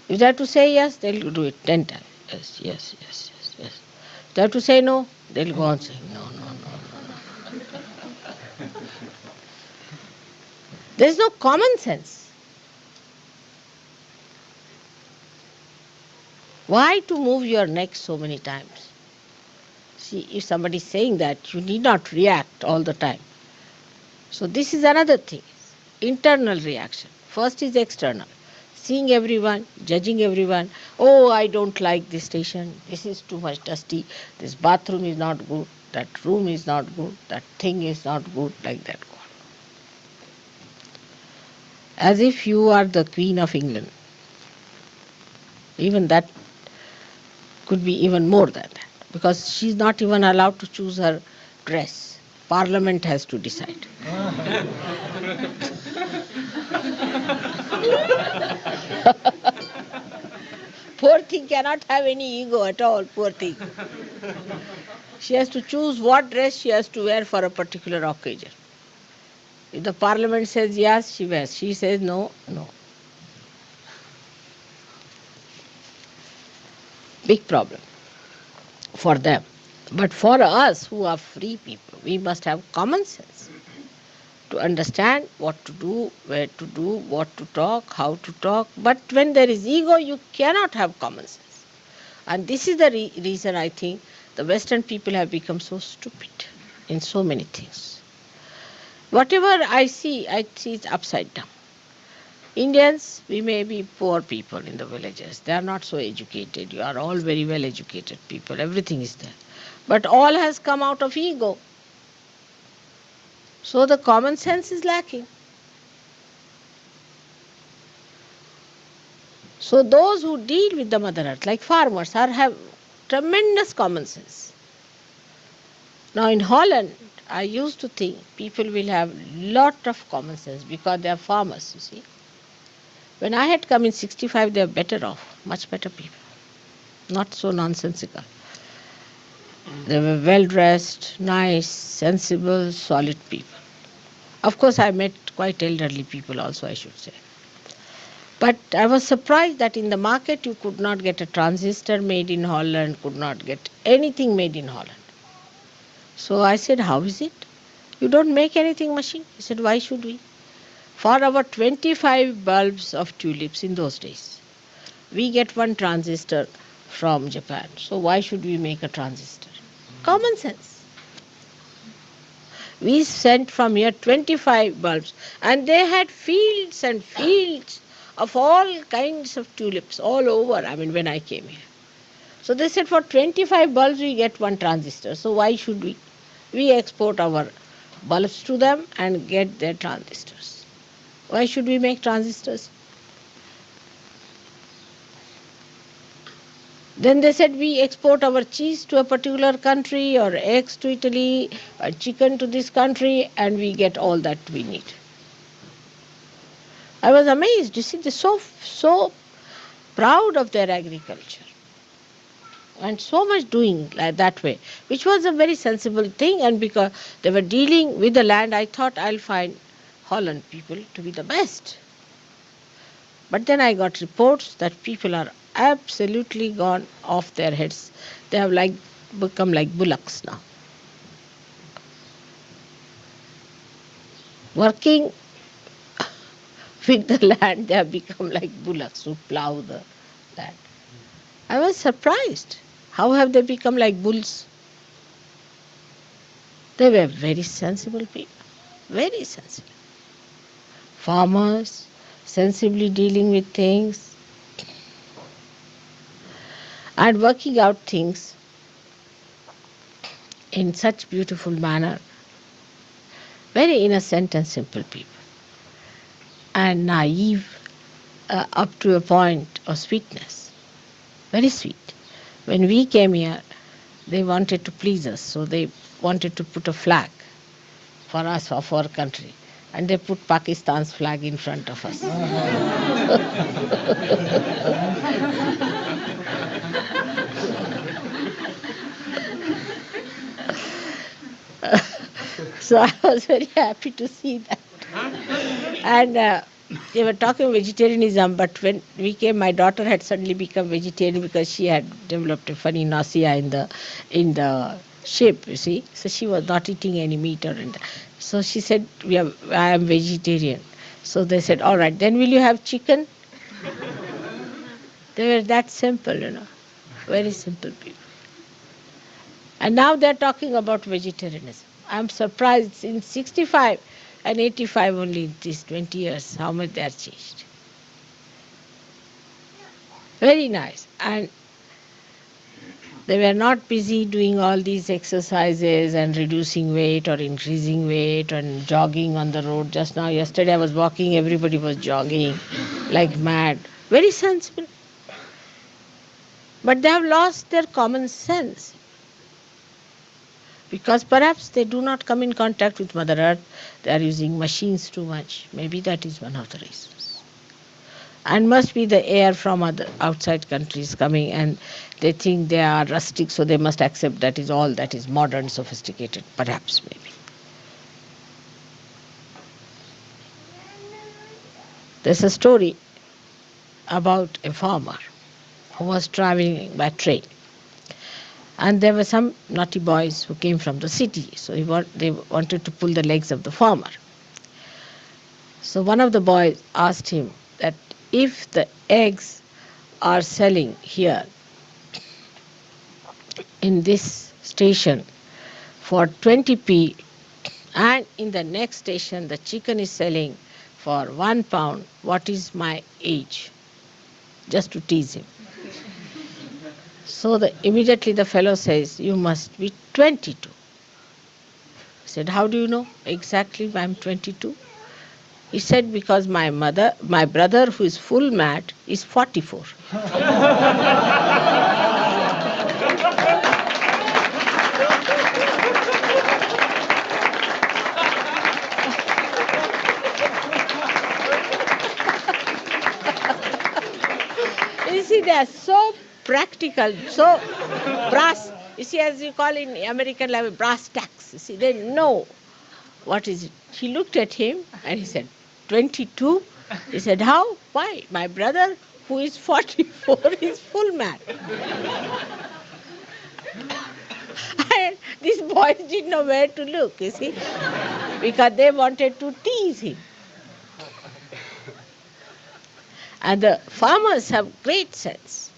Speaker 3: If they have to say yes, they'll do it 10 times. Yes, yes, yes, yes, yes. If they have to say no, they'll go on saying no, no, no, no. There's no common sense. Why to move your neck so many times? See, if somebody is saying that, you need not react all the time. So this is another thing. Internal reaction. First is external. Seeing everyone, judging everyone. Oh, I don't like this station. This is too much dusty. This bathroom is not good. That room is not good. That thing is not good. Like that. As if you are the Queen of England. Even that could be even more than that. Because she's not even allowed to choose her dress. Parliament has to decide. Poor thing cannot have any ego at all, poor thing. She has to choose what dress she has to wear for a particular occasion. If the parliament says yes, she wears. She says no, no. Big problem for them. But for us who are free people, we must have common sense to understand what to do, where to do, what to talk, how to talk. But when there is ego, you cannot have common sense. And this is the reason I think the Western people have become so stupid in so many things. Whatever I see it upside down. Indians, we may be poor people in the villages. They are not so educated. You are all very well educated people. Everything is there. But all has come out of ego. So the common sense is lacking. So those who deal with the Mother Earth, like farmers, have tremendous common sense. Now in Holland, I used to think people will have lot of common sense because they are farmers, you see. When I had come in 65, they were better off, much better people, not so nonsensical. They were well dressed, nice, sensible, solid people. Of course, I met quite elderly people also, I should say. But I was surprised that in the market you could not get a transistor made in Holland, could not get anything made in Holland. So I said, how is it? You don't make anything machine? He said, why should we? For our 25 bulbs of tulips in those days, we get one transistor from Japan. So why should we make a transistor? Common sense. We sent from here 25 bulbs, and they had fields and fields of all kinds of tulips all over, when I came here. So they said for 25 bulbs we get one transistor. So why should we? We export our bulbs to them and get their transistors. Why should we make transistors? Then they said we export our cheese to a particular country, or eggs to Italy, or chicken to this country, and we get all that we need. I was amazed. You see, they're so proud of their agriculture and so much doing like that way, which was a very sensible thing. And because they were dealing with the land, I thought I'll find Holland people to be the best. But then I got reports that people are absolutely gone off their heads. They have become like bullocks now. Working with the land, they have become like bullocks who plow the land. I was surprised. How have they become like bulls? They were very sensible people, very sensible. Farmers, sensibly dealing with things and working out things in such beautiful manner. Very innocent and simple people. And naive up to a point of sweetness. Very sweet. When we came here, they wanted to please us, so they wanted to put a flag for us, of our country. And they put Pakistan's flag in front of us. So I was very happy to see that. And they were talking vegetarianism, but when we came, my daughter had suddenly become vegetarian because she had developed a funny nausea in the ship, you see. So she was not eating any meat or anything. So she said, I am vegetarian. So they said, all right, then will you have chicken? They were that simple, very simple people. And now they're talking about vegetarianism. I'm surprised in 65 and 85 only in these 20 years, how much they are changed. Very nice. And they were not busy doing all these exercises and reducing weight or increasing weight and jogging on the road. Just now, yesterday I was walking, everybody was jogging like mad. Very sensible. But they have lost their common sense. Because perhaps they do not come in contact with Mother Earth. They are using machines too much. Maybe that is one of the reasons. And must be the air from other outside countries coming, and they think they are rustic, so they must accept that is all that is modern, sophisticated. Perhaps, maybe. There's a story about a farmer who was traveling by train. And there were some naughty boys who came from the city, so they wanted to pull the legs of the farmer. So one of the boys asked him that if the eggs are selling here in this station for 20p, and in the next station the chicken is selling for £1, what is my age? Just to tease him. So immediately the fellow says, you must be 22. I said, how do you know? Exactly, I'm 22. He said, because my brother who is full mad is 44. You see, they are so practical, so brass. You see, as you call in American level, brass tacks. You see, they know what is it. He looked at him and he said, 22? He said, how? Why? My brother, who is 44, is full mad. And these boys didn't know where to look, you see, because they wanted to tease him. And the farmers have great sense.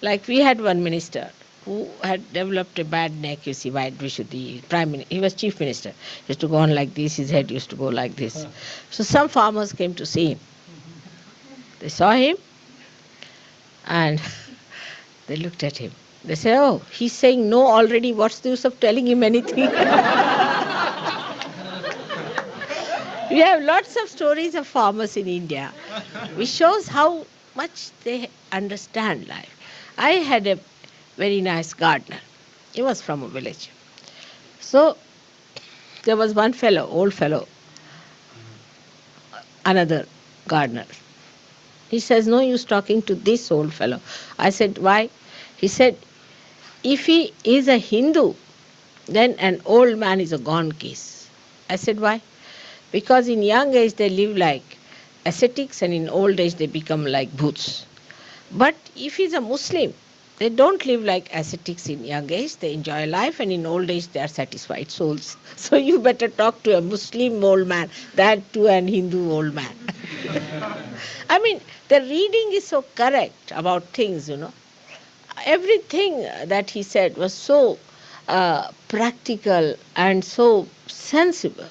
Speaker 3: Like we had one minister who had developed a bad neck, you see, why we should the prime minister, he was chief minister, he used to go on like this, his head used to go like this. So some farmers came to see him. They saw him and they looked at him. They said, oh, he's saying no already, what's the use of telling him anything? We have lots of stories of farmers in India, which shows how much they understand life. I had a very nice gardener. He was from a village. So there was one fellow, old fellow, another gardener. He says, no use talking to this old fellow. I said, why? He said, if he is a Hindu, then an old man is a gone case. I said, why? Because in young age they live like ascetics and in old age they become like bhoots. But if he's a Muslim, they don't live like ascetics in young age. They enjoy life and in old age they are satisfied souls. So you better talk to a Muslim old man than to an Hindu old man. I mean, the reading is so correct about things, you know. Everything that he said was so practical and so sensible.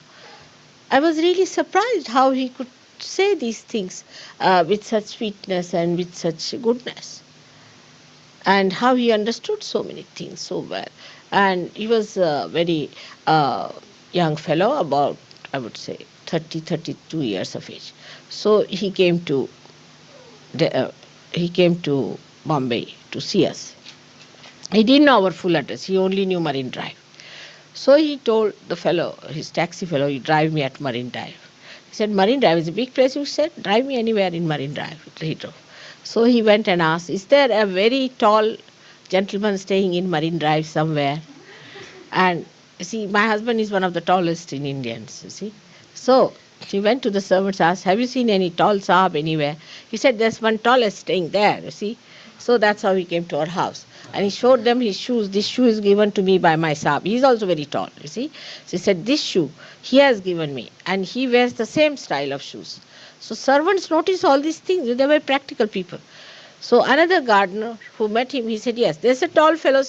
Speaker 3: I was really surprised how he could say these things with such sweetness and with such goodness, and how he understood so many things so well. And he was a very young fellow, about, I would say, 30, 32 years of age. So the, uh, he came to Bombay to see us. He didn't know our full address. He only knew Marine Drive. So he told the fellow, his taxi fellow, you drive me at Marine Drive. He said, Marine Drive is a big place. You said, drive me anywhere in Marine Drive. He drove. So he went and asked, is there a very tall gentleman staying in Marine Drive somewhere? And you see, my husband is one of the tallest in Indians, you see. So he went to the servants, asked, have you seen any tall Saab anywhere? He said, there's one tallest staying there, you see. So that's how he came to our house. And he showed them his shoes. This shoe is given to me by my Saab. He's also very tall, you see. So he said, this shoe he has given me. And he wears the same style of shoes. So servants notice all these things. They were practical people. So another gardener who met him, he said, yes, there's a tall fellow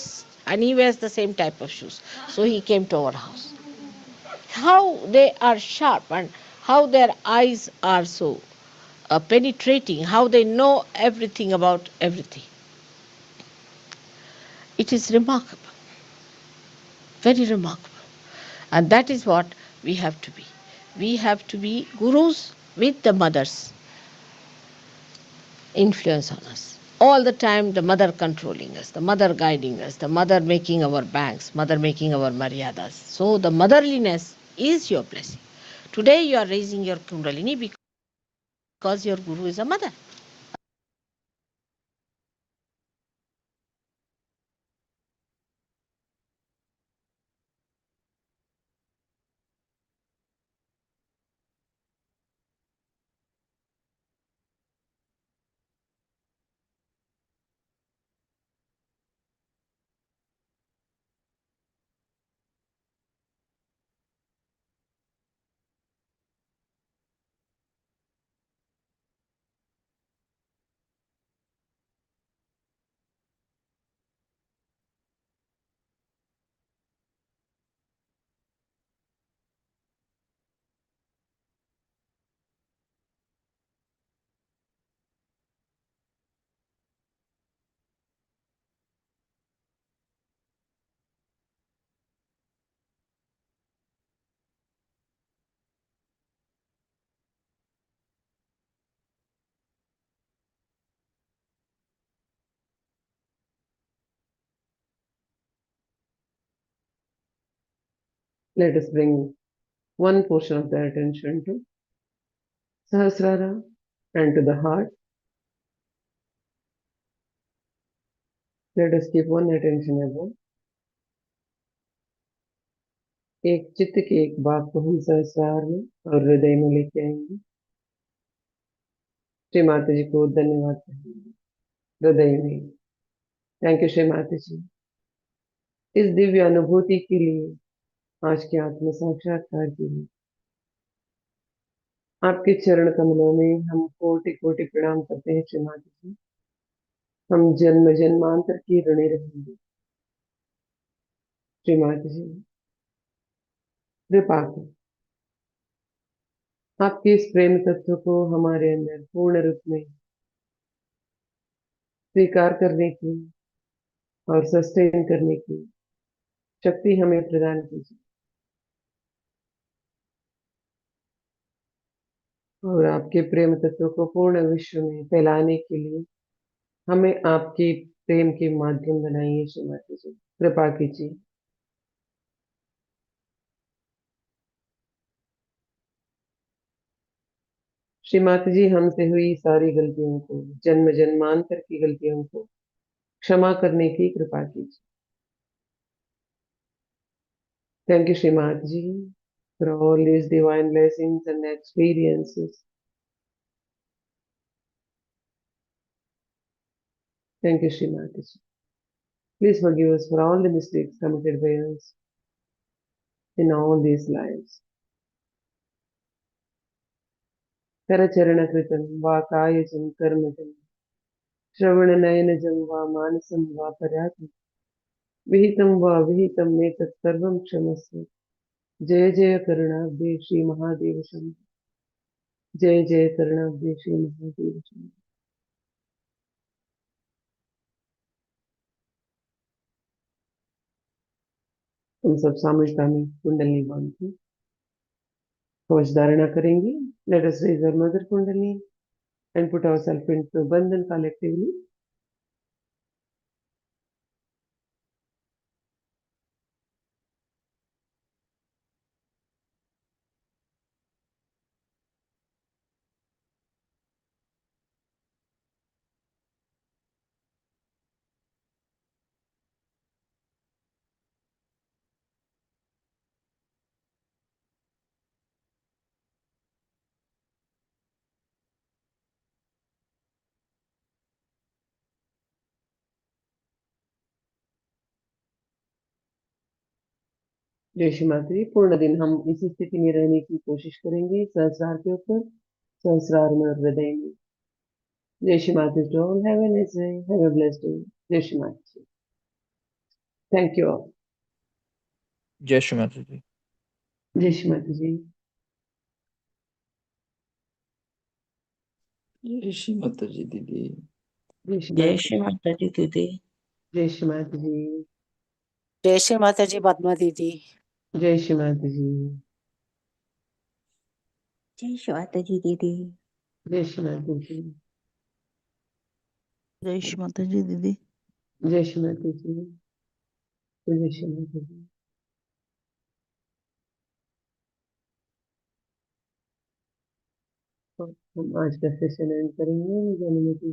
Speaker 3: and he wears the same type of shoes. So he came to our house. How they are sharp and how their eyes are so penetrating, how they know everything about everything. It is remarkable, very remarkable. And that is what we have to be. We have to be gurus with the mother's influence on us. All the time, the mother controlling us, the mother guiding us, the mother making our banks, mother making our maryadas. So the motherliness is your blessing. Today you are raising your kundalini because your guru is a mother.
Speaker 2: Let us bring one portion of the attention to Sahasrara and to the heart. Let us keep one attention above. एक चित्त के एक भाग को हम सहस्रार में और हृदय में लेके आएंगे। श्री माता जी को धन्यवाद कहेंगे हृदय में। थैंक यू श्री माता जी इस दिव्य अनुभूति के लिए, आज के आत्म साक्षात्कार के लिए। आपके चरण कमलों में हम कोटि कोटि प्रणाम करते हैं श्री माता जी। हम जन्म जन्मांतर की ऋणी रहेंगे श्री माता जी। कृपा को आपके इस प्रेम तत्व को हमारे अंदर पूर्ण रूप में स्वीकार करने की और सस्टेन करने की शक्ति हमें प्रदान कीजिए। और आपके प्रेम तत्व को पूर्ण विश्व में फैलाने के लिए हमें आपके प्रेम के माध्यम बनाइए श्री माता जी। कृपा कीजिए। श्री माता जी हमसे हुई सारी गलतियों को, जन्म जन्मांतर की गलतियों को क्षमा करने की कृपा कीजिए। Thank you Shri Mata ji for all these divine blessings and experiences. Thank you, Shri Mataji. Please forgive us for all the mistakes committed by us in all these lives. Karacharanakritham va kayajam karmajam shravananayanajam va manasam va paratam vihitam etat sarvam kshamasya जय जय करुणाब्धे श्री महादेव शंभो जय जय करुणाब्धे श्री महादेव शंभो। हम सब सामूहिकता में कुंडली बांध के कवच धारणा करेंगे। Let us raise our mother kundli and put ourselves into bandhan collectively. जय श्री माता जी। पूर्ण दिन हम इसी स्थिति में रहने की कोशिश करेंगे, सहस्रार के ऊपर, सहस्रार में और हृदय में। जय Shri Mata ji. All have a nice day, have a blessed day. जय श्री माता जी। Thank you all.
Speaker 4: जय श्री माता जी।
Speaker 2: जय श्री माता जी।
Speaker 4: जय श्री माता जी दीदी।
Speaker 2: जय श्री
Speaker 5: जय
Speaker 2: माता
Speaker 5: श्री माता जी दीदी।
Speaker 2: जय श्री माता जी।
Speaker 6: जय श्री माता जी पद्मा दीदी।
Speaker 2: जय श्री माता जी।
Speaker 5: जय श्री माता जी दीदी।
Speaker 2: जय श्री माता जी।
Speaker 5: जय श्री माता जी दीदी।
Speaker 2: जय श्री माता जी। जय श्री माता जी। तो हम आज का सेशन एंड करेंगे।